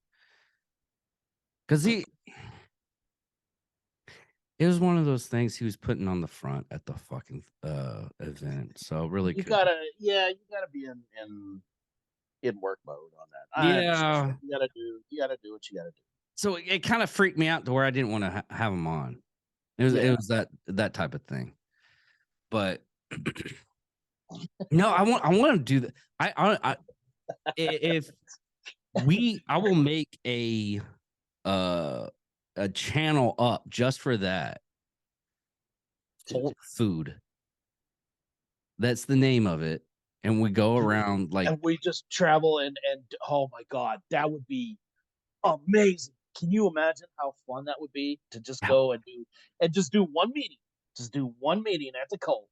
because it was one of those things he was putting on the front at the fucking event. So really, you gotta be in work mode on that. Yeah, you gotta do what you gotta do. So it kind of freaked me out to where I didn't want to have him on. It was that type of thing. But no, I want to do that. I will make a channel up just for that. Cult food. That's the name of it. And we go around like, and we just travel and oh my god, that would be amazing. Can you imagine how fun that would be to just go and do one meeting? Just do one meeting at the cult.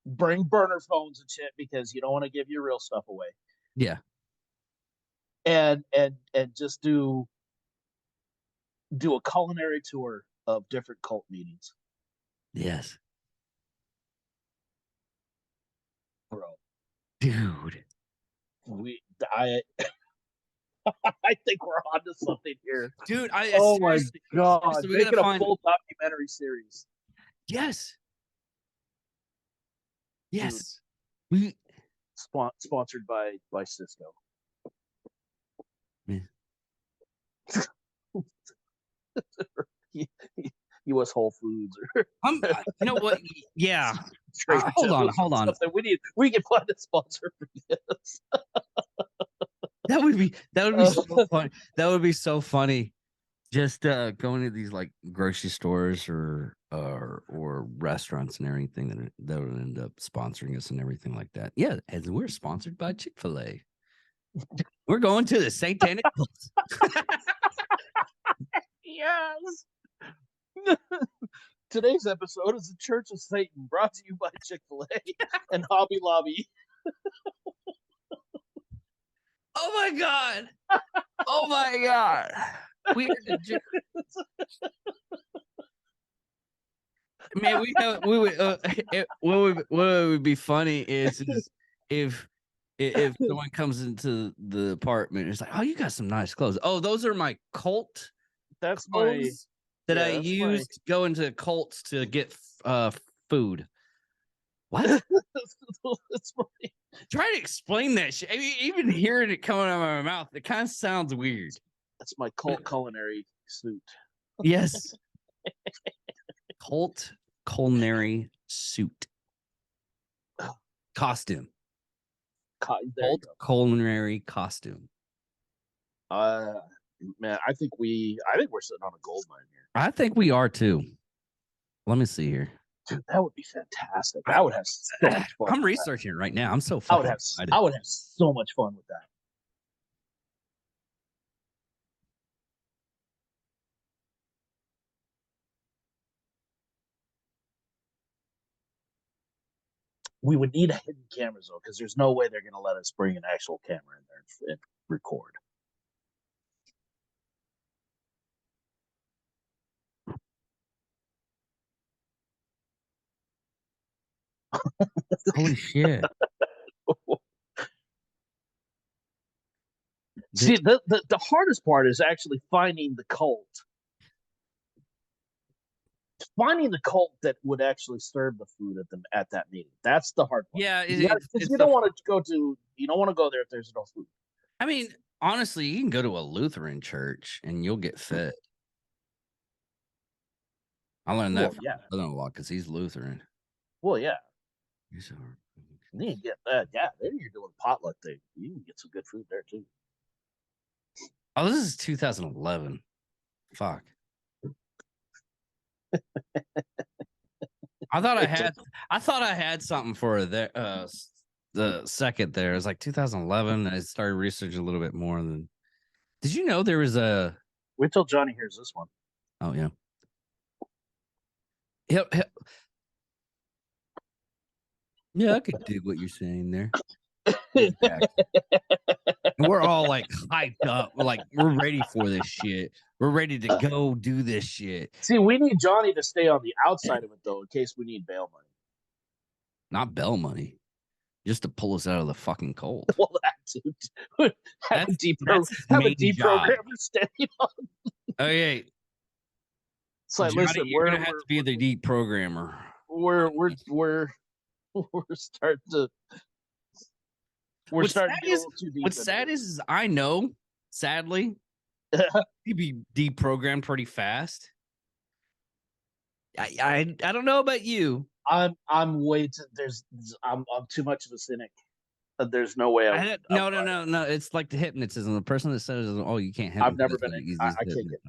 Bring burner phones and shit because you don't want to give your real stuff away. Yeah. And just do a culinary tour of different cult meetings. Yes. Bro. Dude. I think we're onto something here. Dude, oh my god. Making a full documentary series. Yes. Yes. Dude. Sponsored by Cisco. Yeah. U.S. Whole Foods. You know what? Yeah. Hold on. We can find a sponsor for this. That would be so funny. That would be so funny. Just going to these like grocery stores or restaurants and everything that would end up sponsoring us and everything like that. Yeah, and we're sponsored by Chick-fil-A. We're going to the Satanic Cult. Yes. Today's episode is the Church of Satan, brought to you by Chick-fil-A and Hobby Lobby. Oh my god! Oh my god! Man, what would be funny is if someone comes into the apartment, it's like, oh, you got some nice clothes. Oh, those are my cult. That's clothes I used to go into cults to get food. What? That's funny. Try to explain that shit. I mean, even hearing it coming out of my mouth, it kind of sounds weird. That's my cult culinary suit. Yes. Cult culinary suit. Costume. Cult culinary costume. Man, I think we're sitting on a gold mine here. I think we are too. Let me see here. Dude, that would be fantastic. I would have so much fun. I'm researching it right now. I'm so fucking excited. I would have so much fun with that. We would need a hidden camera though, because there's no way they're going to let us bring an actual camera in there and record. Holy shit. See, the hardest part is actually finding the cult. Finding the cult that would actually serve the food at that meeting. That's the hard part. Yeah, because you don't want to go to You don't want to go there if there's no food. I mean, honestly, you can go to a Lutheran church and you'll get fed. I learned that from my brother-in-law because he's Lutheran. Well, yeah. He's You can get that. Yeah, then you're doing potluck thing. You can get some good food there too. Oh, this is 2011. Fuck. I thought I had something for the second there. It was like 2011. I started researching a little bit more. Than did you know there was a? Wait till Johnny hears this one. Oh yeah. Yeah, I could dig what you're saying there. We're all like hyped up. We're ready for this shit. We're ready to go do this shit. See, we need Johnny to stay on the outside of it though, in case we need bail money. Not bail money, just to pull us out of the fucking cold. Well, that dude. Have a deprogrammer standing on. Okay. It's like, Johnny, listen, you're gonna have to be the deprogrammer. We're starting to. What's sad is I know, sadly, he'd be deprogrammed pretty fast. I don't know about you. I'm way too. I'm too much of a cynic. There's no way. No. It's like the hypnotism. The person that says, "Oh, you can't hypnotize." I've never been. I can't get.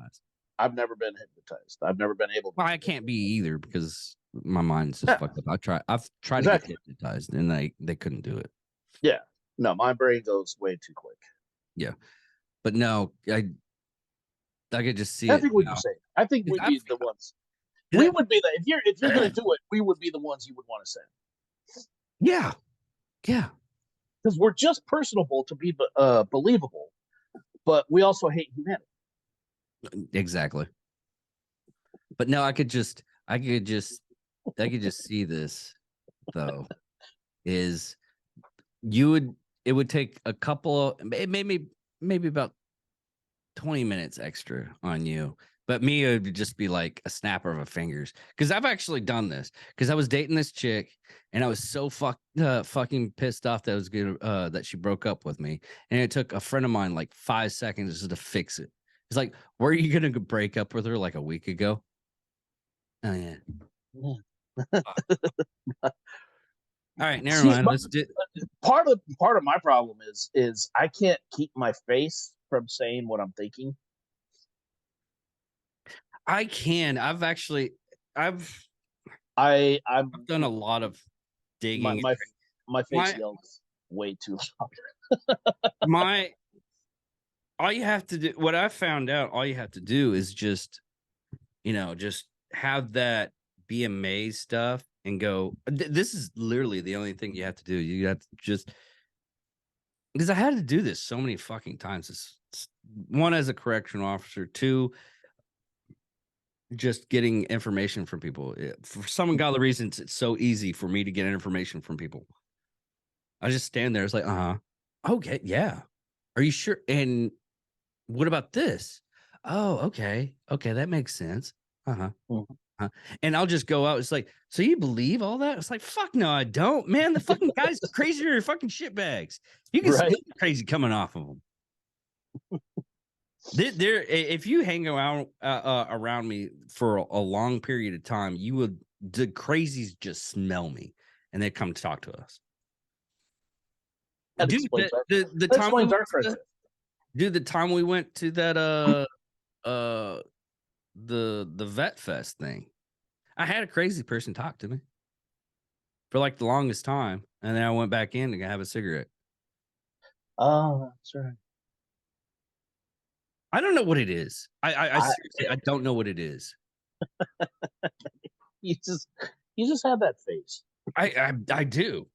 I've never been hypnotized. I've never been able. Well, I can't be either because my mind's just fucked up. I've tried to get hypnotized, and they couldn't do it. Yeah. No, my brain goes way too quick. Yeah, but no, I could just see. I think what you're saying. I think we'd be the ones. We would be the if you're gonna do it, we would be the ones you would want to send. Yeah, because we're just personable to be believable, but we also hate humanity. Exactly. But no, I could just see this though. Is it would take a couple of maybe about 20 minutes extra on you. But me, it would just be like a snapper of a fingers. Because I've actually done this. Because I was dating this chick, and I was so fucking pissed off that that she broke up with me. And it took a friend of mine like 5 seconds just to fix it. It's like, were you gonna break up with her like a week ago? Oh yeah. All right, never mind. Let's do. Part of my problem is I can't keep my face from saying what I'm thinking. I can. I've done a lot of digging. My face yells way too loud. All you have to do, what I found out, all you have to do is just have that be amazed stuff and go. This is literally the only thing you have to do. You have to just, because I had to do this so many fucking times. It's one, as a correctional officer, two, just getting information from people. For some ungodly reasons, it's so easy for me to get information from people. I just stand there. It's like, okay, yeah. Are you sure? And what about this? Oh, okay, that makes sense. And I'll just go out. It's like, so you believe all that? It's like, fuck no, I don't, man. The fucking guy's crazier than fucking shitbags. You can see crazy coming off of them. If you hang around me for a long period of time, the crazies just smell me and they come to talk to us. Dude, the time we went to that the Vet Fest thing, I had a crazy person talk to me for like the longest time, and then I went back in to have a cigarette. Oh, that's right. I don't know what it is. I seriously, I don't know what it is. You just have that face. I do.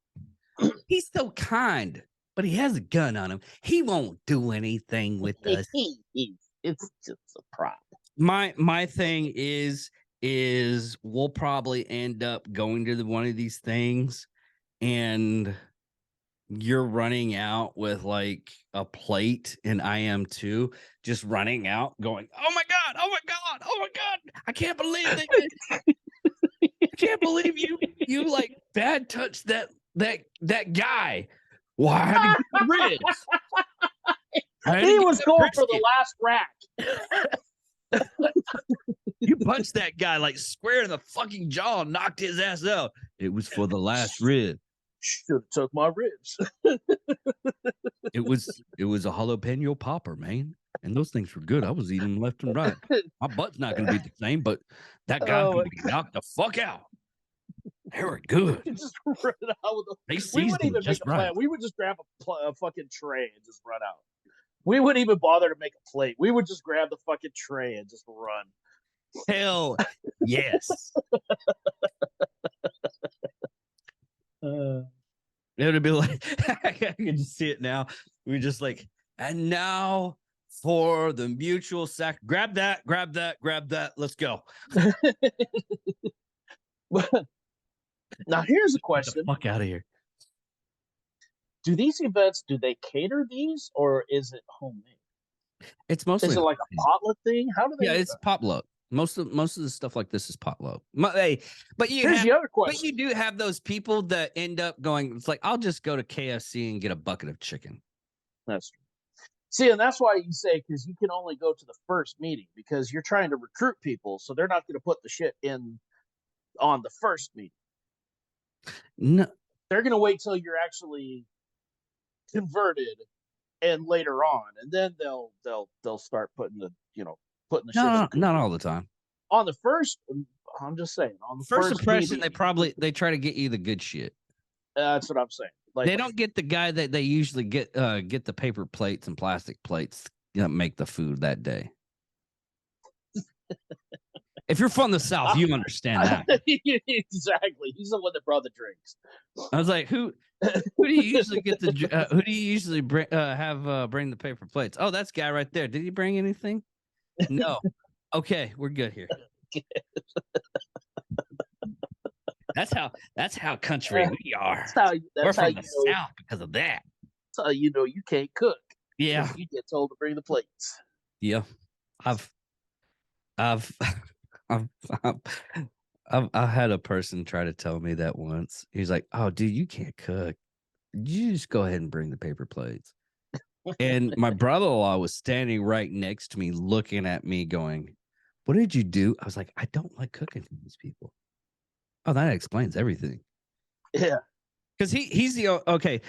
He's so kind, but he has a gun on him. He won't do anything with us. It's just a prop. My thing is we'll probably end up going to one of these things, and you're running out with like a plate, and I am too, just running out going, oh my god, I can't believe that. I can't believe you like bad touched that guy. Well, I had to get the ribs. He was going for the last rack. You punched that guy like square in the fucking jaw and knocked his ass out. It was for the last rib. Should have took my ribs. It was a jalapeno popper, man. And those things were good. I was eating them left and right. My butt's not going to be the same, but that guy's going to be knocked the fuck out. They were good. Just run out with They we wouldn't even make a plan. We would just grab a fucking tray and just run out. We wouldn't even bother to make a plate. We would just grab the fucking tray and just run. Hell yes. It would be like, I can just see it now. We just like, and now for the mutual sac. Grab that. Let's go. Now here's a Get question. the fuck out of here. Do these events, do they cater these or is it homemade? It's mostly Is it like a potluck thing? How do they? Yeah, do it's that? potluck. Most of the stuff like this is potluck. Hey, but Here's the other question. But you do have those people that end up going, it's like, I'll just go to KFC and get a bucket of chicken. That's true. See, and that's why you say, because you can only go to the first meeting because you're trying to recruit people, so they're not going to put the shit in on the first meeting. No, they're going to wait till you're actually converted, and later on, and then they'll start putting the shit. Not all the time. On the first, I'm just saying, on the First impression, meeting, they try to get you the good shit. That's what I'm saying. Like, they don't get the guy that they usually get the paper plates and plastic plates that make the food that day. If you're from the South, you understand that. Exactly. He's the one that brought the drinks. I was like, who do you usually get who do you usually bring bring the paper plates? Oh, that's guy right there. Did he bring anything? No. Okay, we're good here. That's how country we are. We're from the South because of that. That's how you know you can't cook. Yeah. You get told to bring the plates. Yeah. I've had a person try to tell me that once. He's like, "Oh, dude, you can't cook. You just go ahead and bring the paper plates." And my brother-in-law was standing right next to me, looking at me, going, "What did you do?" I was like, "I don't like cooking for these people." Oh, that explains everything. Yeah, because he's the okay.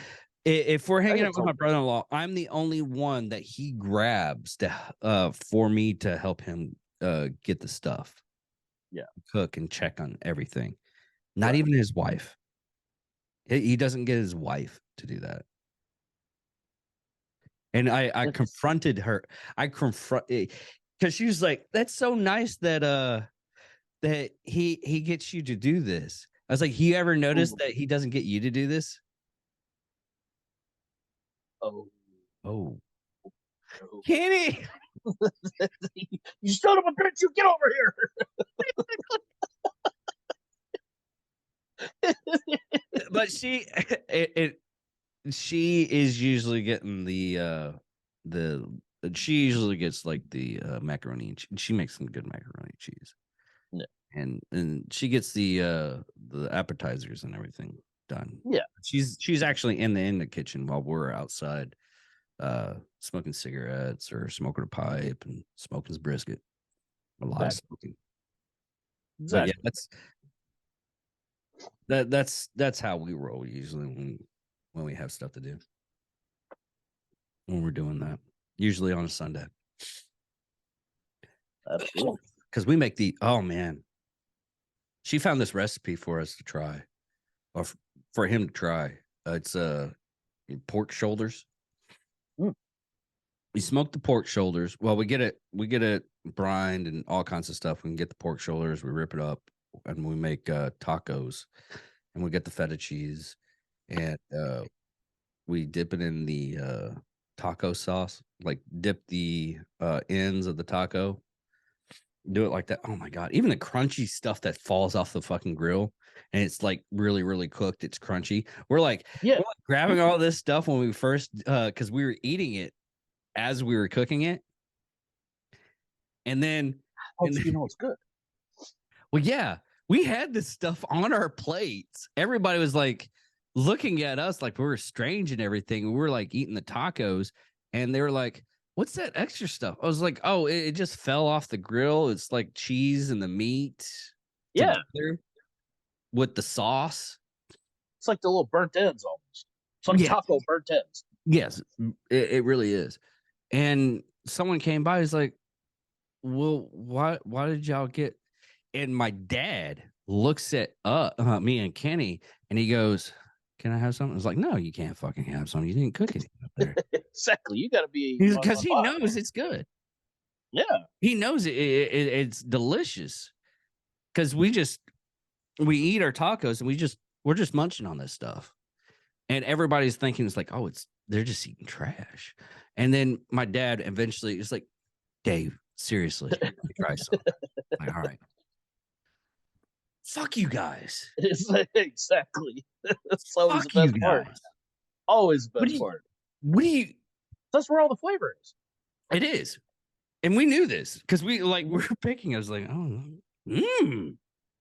If we're hanging out with my brother-in-law, I'm the only one that he grabs to for me to help him get the stuff. Yeah, cook and check on everything. Not even his wife. He doesn't get his wife to do that. And I confronted her. Because she was like, "That's so nice that that he gets you to do this." I was like, "You ever notice that he doesn't get you to do this?" Oh, Kenny, you son of a bitch! You get over here. But she is usually getting she usually gets like the macaroni and she makes some good macaroni and cheese. Yeah. And she gets the appetizers and everything done. Yeah. She's actually in the kitchen while we're outside smoking cigarettes or smoking a pipe and smoking his brisket. A lot of smoking. Exactly. But yeah, that's how we roll usually when we have stuff to do. When we're doing that. Usually on a Sunday. Because we make oh man. She found this recipe for us to try. Or for him to try. It's pork shoulders. We smoke the pork shoulders. Well, we get it brined and all kinds of stuff. We can get the pork shoulders, we rip it up, and we make tacos. And we get the feta cheese, and we dip it in the taco sauce. Like dip the ends of the taco. Do it like that. Oh my god! Even the crunchy stuff that falls off the fucking grill, and it's like really, really cooked. It's crunchy. We're like grabbing all this stuff when we first, because we were eating it as we were cooking it, and then you know it's good. Well, yeah, we had this stuff on our plates. Everybody was like, looking at us like we were strange and everything. We were like eating the tacos, and they were like, "What's that extra stuff?" I was like, "Oh, it just fell off the grill. It's like cheese and the meat Yeah, together with the sauce." it's like the little burnt ends almost. It's like Yeah. taco burnt ends. Yes, it really is. And someone came by, he's like, "Well, why did y'all get?" And my dad looks at me and Kenny, and he goes, "Can I have something?" I was like, "No, you can't fucking have something. You didn't cook anything up there." Exactly. You got to be Because he on knows it's good. Yeah, He knows it's delicious. Because we eat our tacos and we're just munching on this stuff, and everybody's thinking it's like, oh, they're just eating trash. And then my dad eventually is like, "Dave, seriously, try some." I'm like, all right. Fuck you guys. it's like, exactly. That's always Fuck the you best part. guys. Always the What do best you- part. What do you? That's where all the flavor is. It is, and we knew this because we're picking. I was like, oh, dude,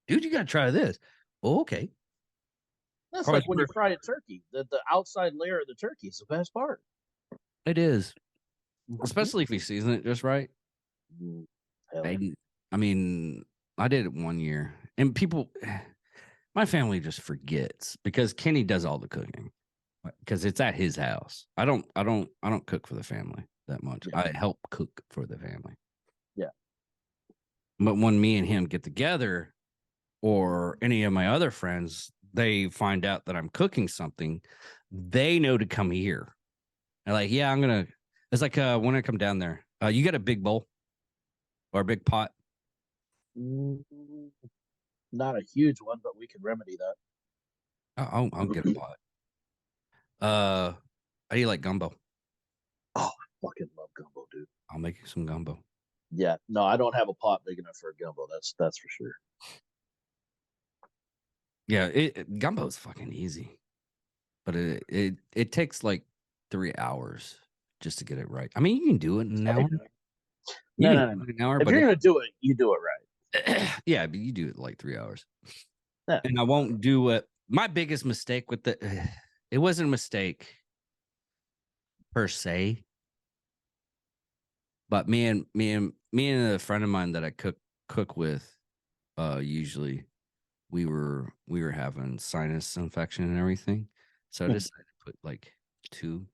you gotta try this. Oh, okay. That's Probably like when you for- fry a turkey. The outside layer of the turkey is the best part. It is, especially if you season it just right. Hell yeah. I mean, I did it one year, and people, my family just forgets because Kenny does all the cooking because it's at his house. I don't cook for the family that much. Yeah. I help cook for the family. Yeah. But when me and him get together, or any of my other friends, they find out that I'm cooking something, they know to come here. They're like, yeah, it's like when I come down there, you got a big bowl or a big pot? Not a huge one, but we can remedy that. I'll get a pot. How do you like gumbo? Oh, I fucking love gumbo, dude. I'll make you some gumbo. Yeah, no, I don't have a pot big enough for a gumbo. That's for sure. Yeah, gumbo is fucking easy, but it takes like 3 hours just to get it right. I mean, you can do it in an hour. No. An hour, If but you're gonna do it, you do it right. yeah, but you do it like 3 hours. Yeah. And I won't do it. My biggest mistake with it wasn't a mistake per se, but me and a friend of mine that I cook with, usually we were having sinus infection and everything, so I decided to put like 2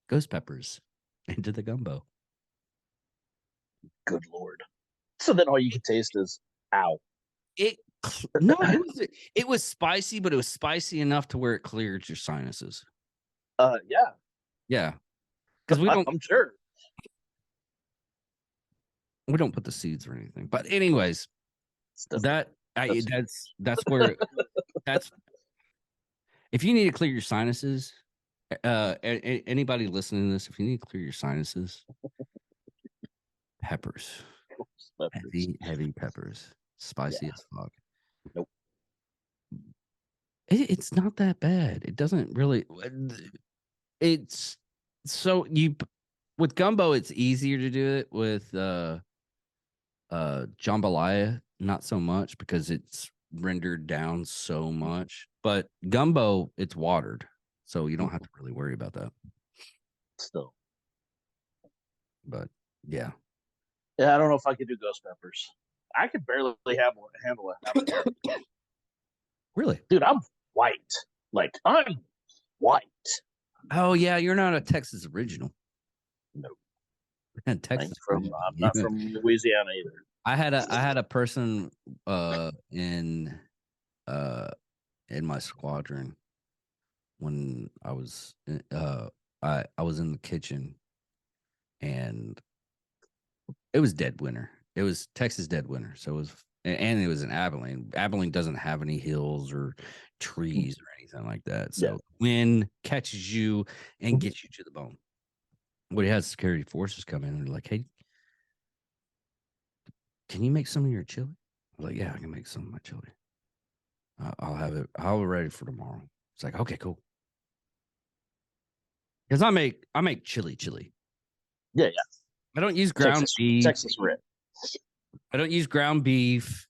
ghost peppers into the gumbo. Good lord. So then all you can taste is ow. No, it was spicy, but it was spicy enough to where it cleared your sinuses. Yeah. Yeah, because I'm sure. we don't put the seeds or anything. But anyways, That's that's where that's if you need to clear your sinuses, anybody listening to this, if you need to clear your sinuses, peppers. Heavy peppers, spicy as fuck. Nope. It's not that bad. It doesn't really. It's so with gumbo, it's easier to do it. With jambalaya, not so much because it's rendered down so much. But gumbo, it's watered, so you don't have to really worry about that. Still. But yeah. Yeah, I don't know if I could do ghost peppers. I could barely handle it. Really? Dude, I'm white. Like, I'm white. Oh yeah, you're not a Texas original. No. Texas. I'm not from Louisiana either. I had a person in my squadron when I was I was in the kitchen, and it was dead winter. It was Texas dead winter. So it was, and it was in Abilene. Abilene doesn't have any hills or trees or anything like that. So wind catches you and gets you to the bone. What he has security forces come in and they're like, hey, can you make some of your chili? I was like, yeah, I can make some of my chili. I'll have it ready for tomorrow. It's like, okay, cool. Because I make chili. Yeah. I don't use ground beef. Texas red. I don't use ground beef.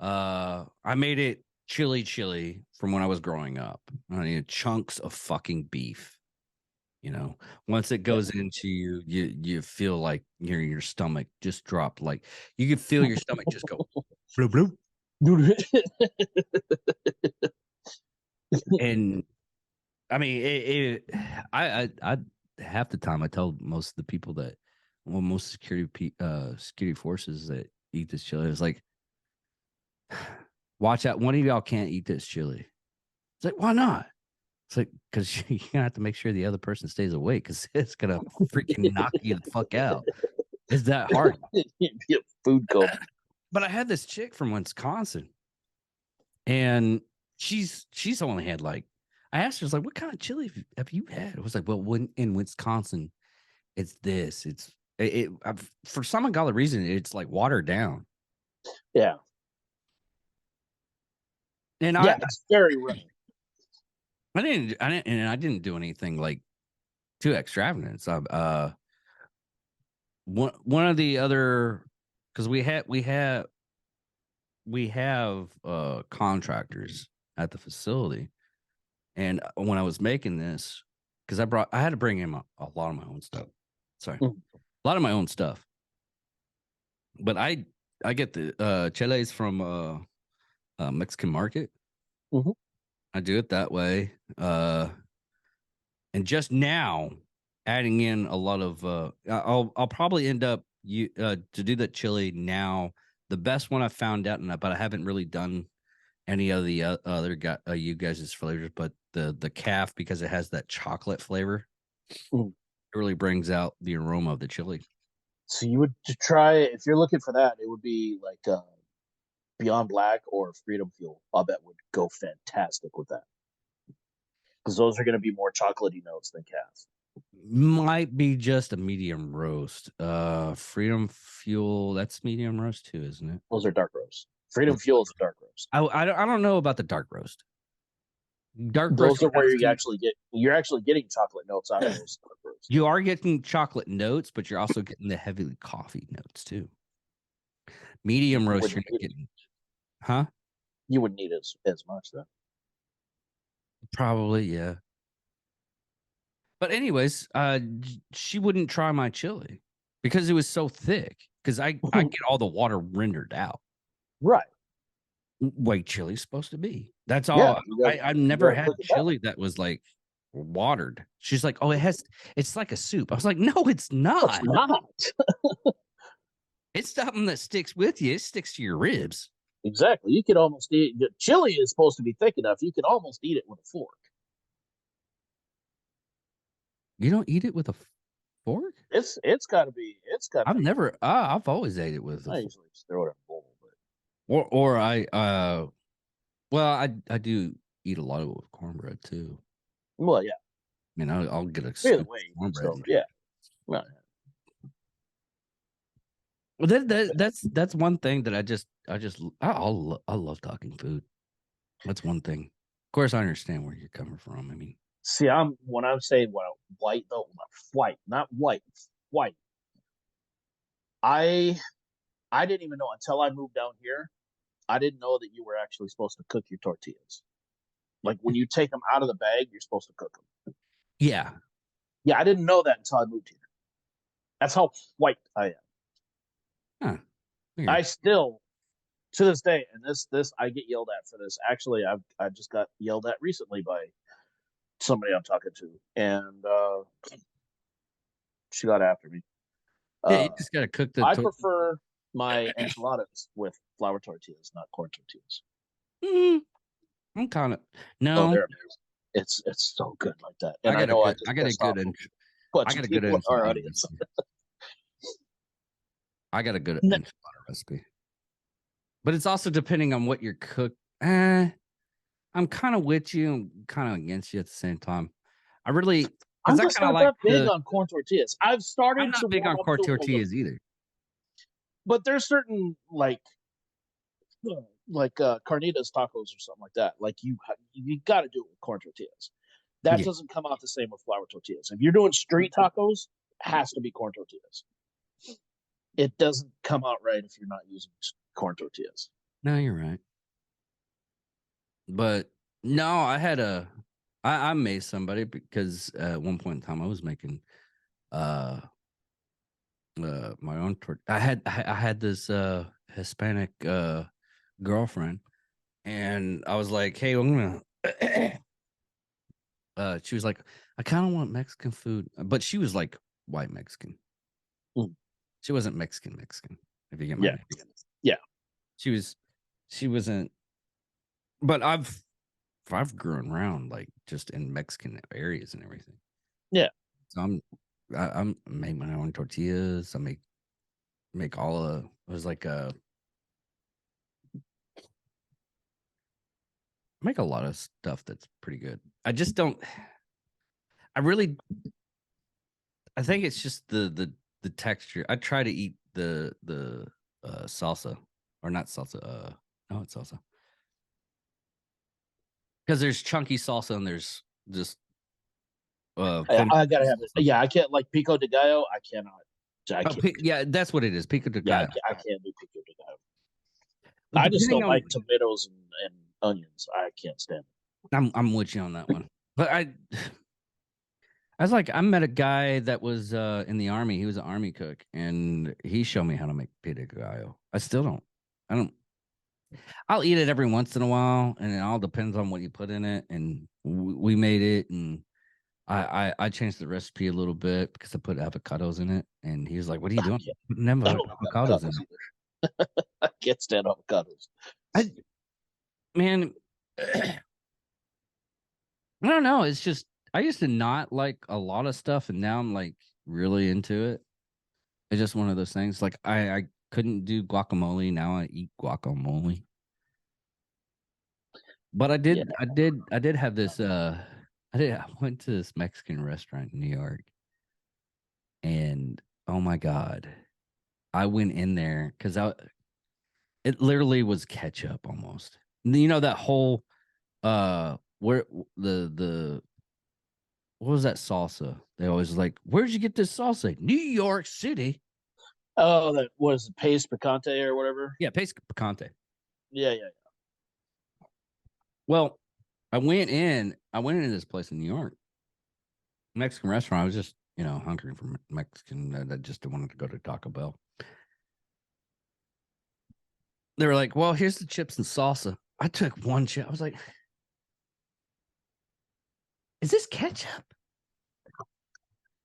I made it chili from when I was growing up. I need chunks of fucking beef. You know, once it goes into you feel like your stomach just dropped. Like you could feel your stomach just go bloop bloop. And I mean, I half the time I tell most of the people that, well, most security forces that eat this chili, it's like, watch out, one of y'all can't eat this chili. It's like, why not? It's like, because you're gonna have to make sure the other person stays awake, because it's gonna freaking knock you the fuck out. It's that hard. Food coma. But I had this chick from Wisconsin, and she's only had like, I asked her, I was like, what kind of chili have you had? It was like, well, when in Wisconsin, it's this. For some ungodly reason, it's like watered down. Yeah. And it's very rare. I didn't do anything like too extravagant. So, one of the other, because we have contractors at the facility, and when I was making this, because I had to bring in a lot of my own stuff. Sorry, a lot of my own stuff. But I get the chiles from Mexican market. Mm-hmm. I do it that way. And just now adding in a lot of I'll probably end up to do that chili now. The best one I found out, but I haven't really done any of the other you guys' flavors, but the calf, because it has that chocolate flavor, it really brings out the aroma of the chili. So you would try, if you're looking for that, it would be like Beyond Black or Freedom Fuel. I'll bet would go fantastic with that, because those are going to be more chocolatey notes than calf. Might be just a medium roast. Freedom Fuel, that's medium roast too, isn't it? Those are dark roast. Freedom Fuel is a dark roast. I don't know about the dark roast. Those are where you're actually getting chocolate notes out of those dark roasts. You are getting chocolate notes, but you're also getting the heavily coffee notes too. Medium roast, you're not getting, huh? You wouldn't need as much then. Probably, yeah. But anyways, she wouldn't try my chili because it was so thick. Because I get all the water rendered out. Right. Way chili's supposed to be. That's all. Yeah, I've never had chili that was like watered. She's like, oh, it's like a soup. I was like, no, it's not. It's not. It's something that sticks with you. It sticks to your ribs. Exactly. You could almost eat. Chili is supposed to be thick enough. You can almost eat it with a fork. You don't eat it with a fork? It's got to be. I've always ate it with. I usually just throw it in a bowl, or I I do eat a lot of it with cornbread too. Well, yeah. I mean, I'll get a cornbread. Yeah. Well, that's one thing that I love talking food. That's one thing. Of course, I understand where you're coming from. I mean, see, when I'm saying white. I didn't even know until I moved down here. I didn't know that you were actually supposed to cook your tortillas. Like when you take them out of the bag, you're supposed to cook them. Yeah. Yeah, I didn't know that until I moved here. That's how white I am. Huh. I still, to this day, and this I get yelled at for this. Actually, I just got yelled at recently by somebody I'm talking to, and she got after me. Yeah, you just gotta cook I prefer my enchiladas with flour tortillas, not corn tortillas. I'm kind of no. Oh, it's so good like that. And I got a good enchilada recipe. But it's also depending on what you're cooked. I'm kind of with you and kind of against you at the same time. I'm just not that big on corn tortillas. I'm not big on corn tortillas either. But there's certain like carnitas tacos or something like that. Like you got to do it with corn tortillas. That doesn't come out the same with flour tortillas. If you're doing street tacos, it has to be corn tortillas. It doesn't come out right if you're not using corn tortillas. No, you're right. But no, I made somebody because at one point in time I was making my own I had this Hispanic girlfriend, and I was like, hey, I'm gonna she was like, I kind of want Mexican food, but she was like white Mexican. Mm. She wasn't Mexican, if you get my Yeah. name. Yeah. She wasn't, but I've grown around like just in Mexican areas and everything. Yeah. So I'm make my own tortillas. I make all of it was like make a lot of stuff that's pretty good. I just don't I really I think it's just the texture. I try to eat the salsa or not salsa. No, it's salsa because there's chunky salsa and there's just I gotta have it. Yeah, I can't like pico de gallo. I cannot. I Oh, can't. yeah, that's what it is. Pico de Yeah, gallo. I can't do pico de gallo. I just don't like tomatoes and onions. I can't stand it. I'm with you on that one. But I was like, I met a guy that was in the army. He was an army cook, and he showed me how to make pico de gallo. I still don't. I don't. I'll eat it every once in a while, and it all depends on what you put in it. And we made it, and I changed the recipe a little bit because I put avocados in it. And he was like, "What are you doing? Never avocados in it." I can't stand avocados. Man, I don't know. It's just I used to not like a lot of stuff, and now I'm like really into it. It's just one of those things. Like I couldn't do guacamole. Now I eat guacamole. But I did have this I went to this Mexican restaurant in New York, and oh my God. I went in there because it literally was ketchup almost. You know that whole where the what was that salsa? They always like, where'd you get this salsa? New York City. Oh, that was paste picante or whatever. Yeah, paste picante. Yeah. Well, I went into this place in New York, Mexican restaurant. I was just, hungry for Mexican. I just wanted to go to Taco Bell. They were like, well, here's the chips and salsa. I took one chip. I was like, is this ketchup?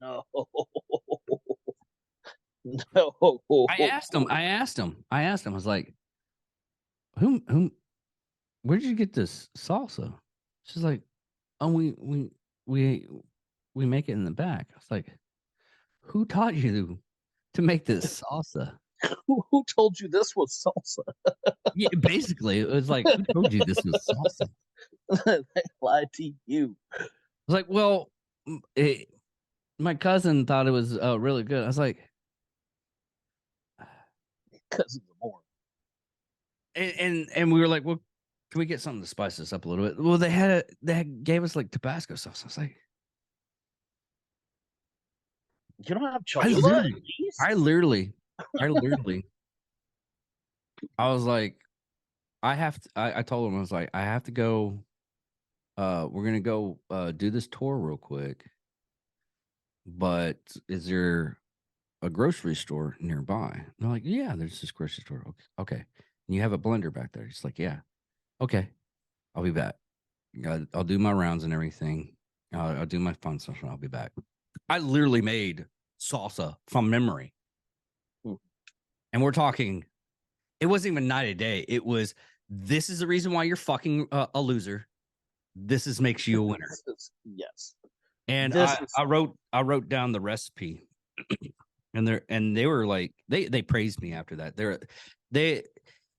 No. No. I asked him. I was like, who where did you get this salsa? She's like, oh, we make it in the back. I was like, who taught you to make this salsa? Who told you this was salsa? Yeah, basically, it was like, who told you this was salsa? They lied to you. I was like, well, my cousin thought it was really good. I was like, Cousins are more. And we were like, well, can we get something to spice this up a little bit? Well, they gave us like Tabasco sauce. I was like, you don't have Cholula? I literally, I was like, I told him, I was like, I have to go. We're gonna go do this tour real quick. But is there a grocery store nearby? And they're like, yeah, there's this grocery store. Okay. And you have a blender back there. It's like, yeah. Okay. I'll be back. I'll do my rounds and everything. I'll do my fun stuff and I'll be back. I literally made salsa from memory. And we're talking, it wasn't even night or day. It was, this is the reason why you're fucking a loser. This makes you a winner. Yes. And I wrote down the recipe. And they were like, they praised me after that.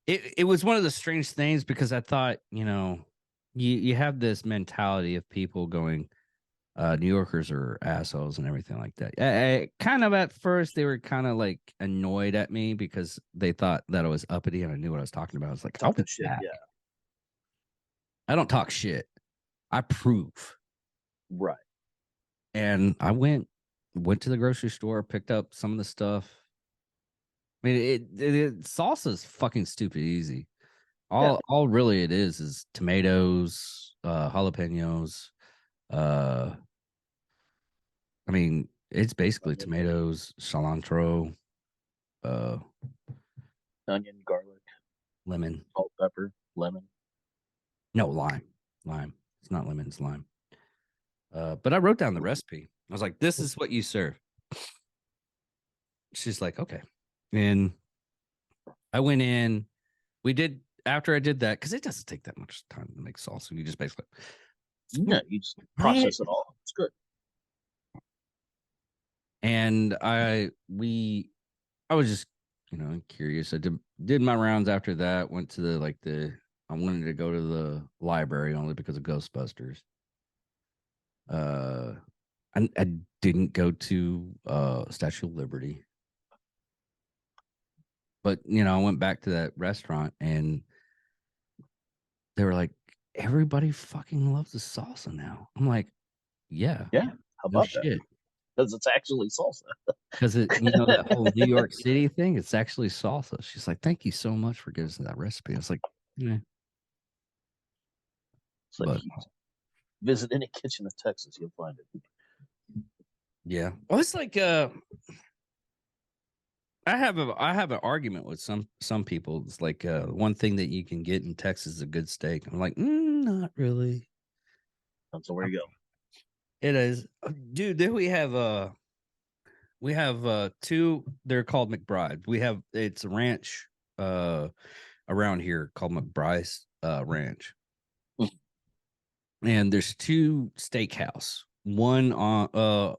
It was one of the strange things because I thought, you have this mentality of people going, New Yorkers are assholes and everything like that. Kind of at first, they were kind of like annoyed at me because they thought that I was uppity and I knew what I was talking about. I was like, talking shit, yeah. I don't talk shit. I prove. Right. And I went to the grocery store, picked up some of the stuff. I mean, salsa is fucking stupid easy. All really it is tomatoes, jalapenos. I mean, it's basically tomatoes, cilantro, uh, onion, garlic, lemon. salt, pepper, lemon. No, lime. Lime. It's not lemon, it's lime. But I wrote down the recipe. I was like, this is what you serve. She's like, okay. And I went in. We did after I did that, because it doesn't take that much time to make salsa. You just basically Yeah, you just process it all. It's good. And I was just, curious. I did my rounds after that, went to I wanted to go to the library only because of Ghostbusters. I didn't go to Statue of Liberty. But I went back to that restaurant and they were like, everybody fucking loves the salsa now. I'm like, yeah. Yeah. How No about shit. that? Because it's actually salsa. Because that whole New York City thing, it's actually salsa. She's like, thank you so much for giving us that recipe. I was like, yeah. It's like, visit any kitchen in Texas, you'll find it. Yeah. Well, it's like I have an argument with some people. It's like one thing that you can get in Texas is a good steak. I'm like, not really. That's where you go. It is, dude. Then we have two. They're called McBride. It's a ranch around here called McBride's Ranch, and there's two steakhouse. One on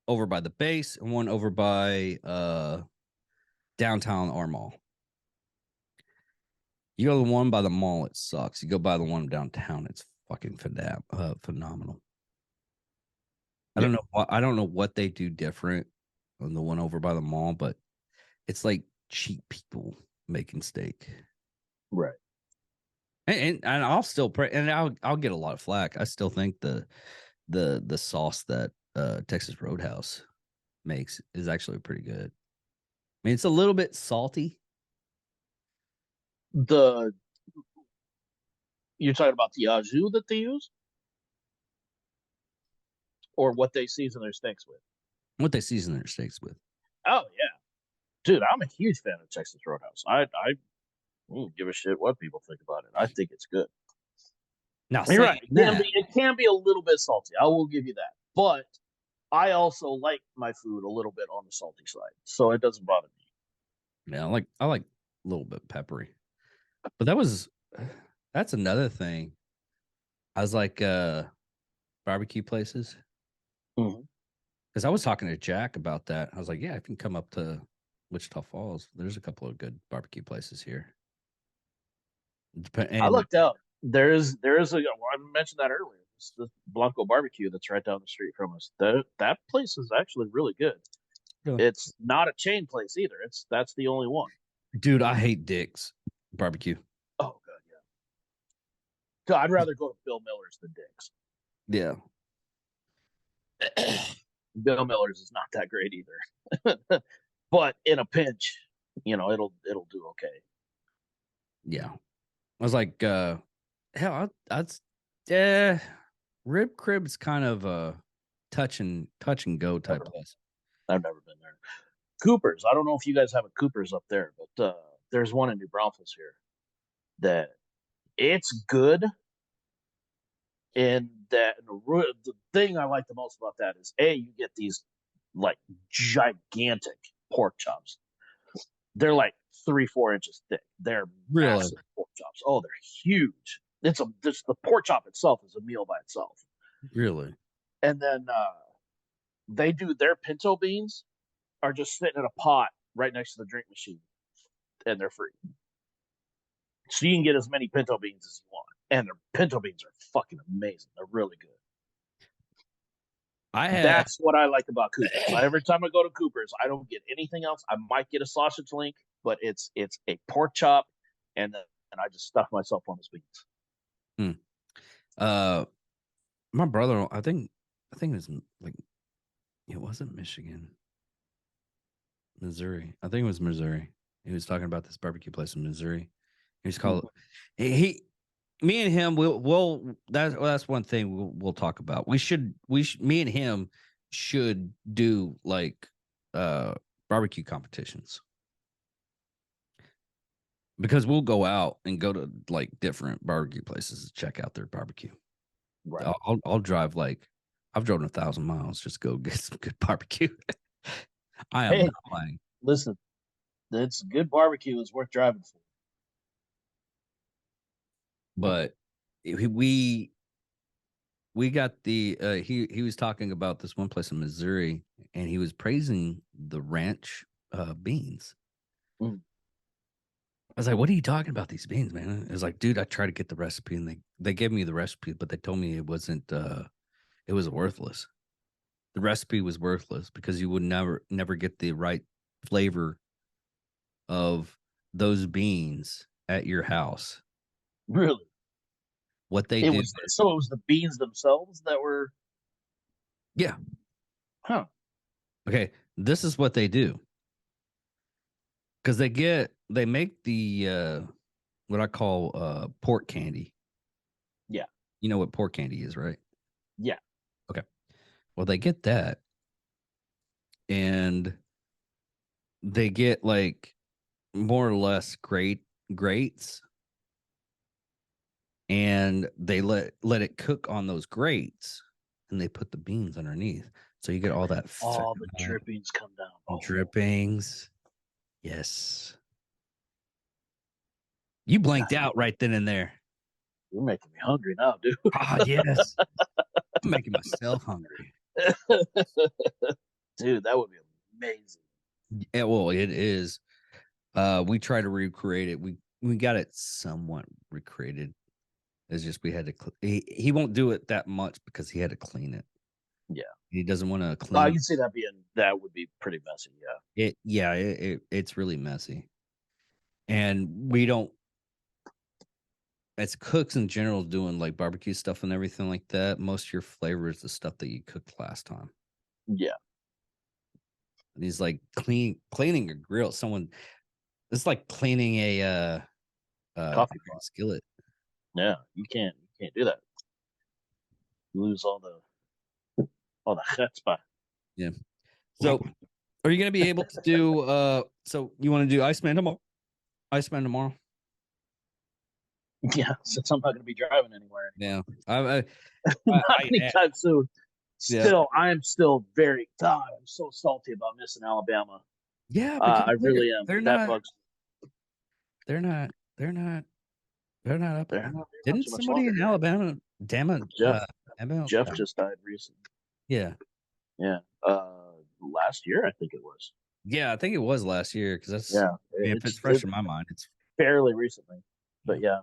over by the base and one over by downtown our mall. You go to the one by the mall, it sucks. You go by the one downtown, it's fucking phenomenal. I don't know what they do different on the one over by the mall, but it's like cheap people making steak. Right. And I'll still pray, and I'll get a lot of flack. I still think the sauce that Texas Roadhouse makes is actually pretty good. I mean, it's a little bit salty. You're talking about the au jus that they use, or what they season their steaks with? What they season their steaks with. Oh yeah, dude, I'm a huge fan of Texas Roadhouse. I don't give a shit what people think about it. I think it's good. Now, you're right. It can be a little bit salty. I will give you that, but I also like my food a little bit on the salty side, so it doesn't bother me. Yeah, I like a little bit peppery. But that's another thing. I was like barbecue places. Because I was talking to Jack about that. I was like, yeah, I can come up to Wichita Falls. There's a couple of good barbecue places here. I looked out. There's I mentioned that earlier. It's the Blanco Barbecue that's right down the street from us. That place is actually really good. Really? It's not a chain place either. That's the only one. Dude, I hate Dick's barbecue. Oh god, yeah. I'd rather go to Bill Miller's than Dick's. Yeah. Bill Miller's is not that great either. But in a pinch, it'll do okay. Yeah. I was like, hell, Rib Crib's kind of a touch and go type place. I've never been there. Cooper's. I don't know if you guys have a Cooper's up there, but there's one in New Braunfels here that it's good. And the thing I like the most about that is you get these like gigantic pork chops. They're like 3-4 inches thick. They're massive pork chops. Oh, they're huge. The pork chop itself is a meal by itself. Really? And then they do their pinto beans are just sitting in a pot right next to the drink machine, and they're free. So you can get as many pinto beans as you want, and their pinto beans are fucking amazing. They're really good. That's what I like about Cooper's. Every time I go to Cooper's, I don't get anything else. I might get a sausage link, but it's a pork chop, and I just stuff myself on his beans. My brother, I think it was like, it wasn't Michigan, Missouri. I think it was Missouri. He was talking about this barbecue place in Missouri. He's called he me and him we'll that's one thing we'll talk about. Me and him should do like barbecue competitions. Because we'll go out and go to like different barbecue places to check out their barbecue. Right. I'll drive like I've driven 1,000 miles just to go get some good barbecue. I am not lying. Listen, it's good barbecue is worth driving for. But we got the he was talking about this one place in Missouri, and he was praising the ranch beans. Mm. I was like, "What are you talking about these beans, man?" It was like, "Dude, I tried to get the recipe, and they gave me the recipe, but they told me it wasn't it was worthless. The recipe was worthless because you would never get the right flavor of those beans at your house." Really? What they It do, was so it was the beans themselves that were. yeah. Huh. Okay, this is what they do. Because they make the what I call pork candy. Yeah. You know what pork candy is, right? Yeah. Okay. Well, they get that, and they get like more or less grates, and they let it cook on those grates, and they put the beans underneath, so you get all that All the fat drippings come down. and drippings. Yes. You blanked out right then and there. You're making me hungry now, dude. Ah, yes. I'm making myself hungry. Dude, that would be amazing. Yeah, well, it is. We try to recreate it. We got it somewhat recreated. It's just we had to. He won't do it that much because he had to clean it. Yeah, he doesn't want to clean. I can see that would be pretty messy. Yeah, it's really messy, and we don't. As cooks in general, doing like barbecue stuff and everything like that, most of your flavor is the stuff that you cooked last time. Yeah. And he's like cleaning a grill. It's like cleaning a Coffee pot skillet. Yeah, you can't do that. You lose all the chutzpah. Yeah. So, are you going to be able to do? So you want to do Iceman tomorrow? Iceman tomorrow? Yeah, since I'm not going to be driving anywhere. Yeah, Not anytime soon. Still, I'm still very. God, I'm so salty about missing Alabama. Yeah, I really am. They're that not. bugs. They're not. They're not. They're not up. They're not Didn't somebody in Alabama? Damn it, Jeff just died recently. Yeah. Yeah. Last year, I think it was. Yeah, I think it was last year because that's if it's fresh in my mind, it's fairly recently. But yeah.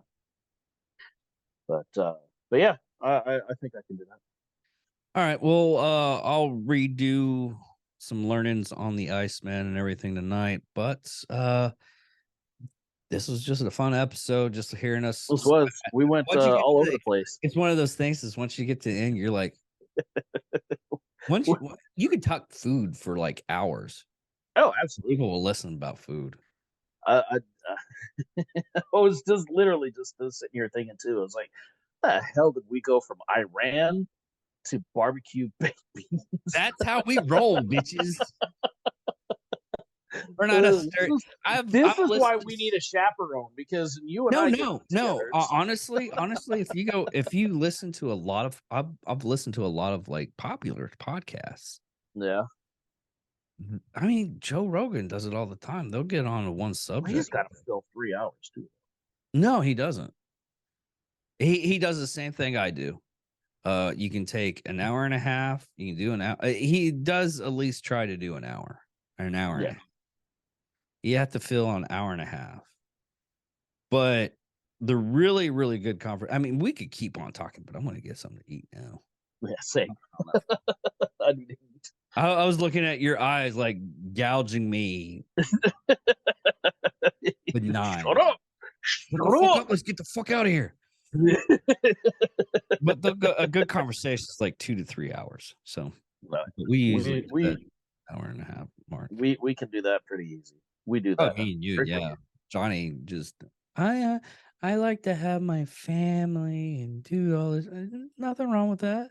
But yeah, I think I can do that. All right. Well, I'll redo some learnings on the Iceman and everything tonight, but this was just a fun episode, just hearing us. We went all over the place. It's one of those things is once you get to the end, you're like, once you could talk food for like hours. Oh, absolutely. People will listen about food. I was just literally just sitting here thinking too. I was like, the hell did we go from Iran to barbecue baked beans? That's how we roll, bitches. We're not this is why we need a chaperone, because you and no. Honestly, if you listen to a lot of, I've listened to a lot of like popular podcasts. Yeah. I mean, Joe Rogan does it all the time. They'll get on to one subject. He's got to fill 3 hours too. No, he doesn't. He does the same thing I do. You can take an hour and a half. You can do an hour. He does at least try to do an hour. And a half. You have to fill an hour and a half. But the really, really good conference. I mean, we could keep on talking, but I'm going to get something to eat now. Yeah, same. I need to eat. I was looking at your eyes like gouging me. With 9. Shut up. Let's get the fuck out of here. But a good conversation is like 2 to 3 hours. So we usually hour and a half mark. We can do that pretty easy. We do that. You, yeah. Johnny just I like to have my family and do all this. Nothing wrong with that.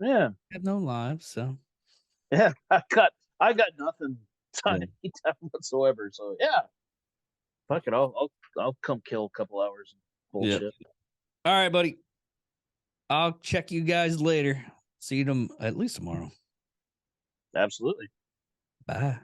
Yeah. I have no lives, so Yeah. I got nothing Yeah. time whatsoever. So yeah. Fuck it. I'll come kill a couple hours of bullshit. Yep. All right, buddy. I'll check you guys later. See them at least tomorrow. Absolutely. Bye.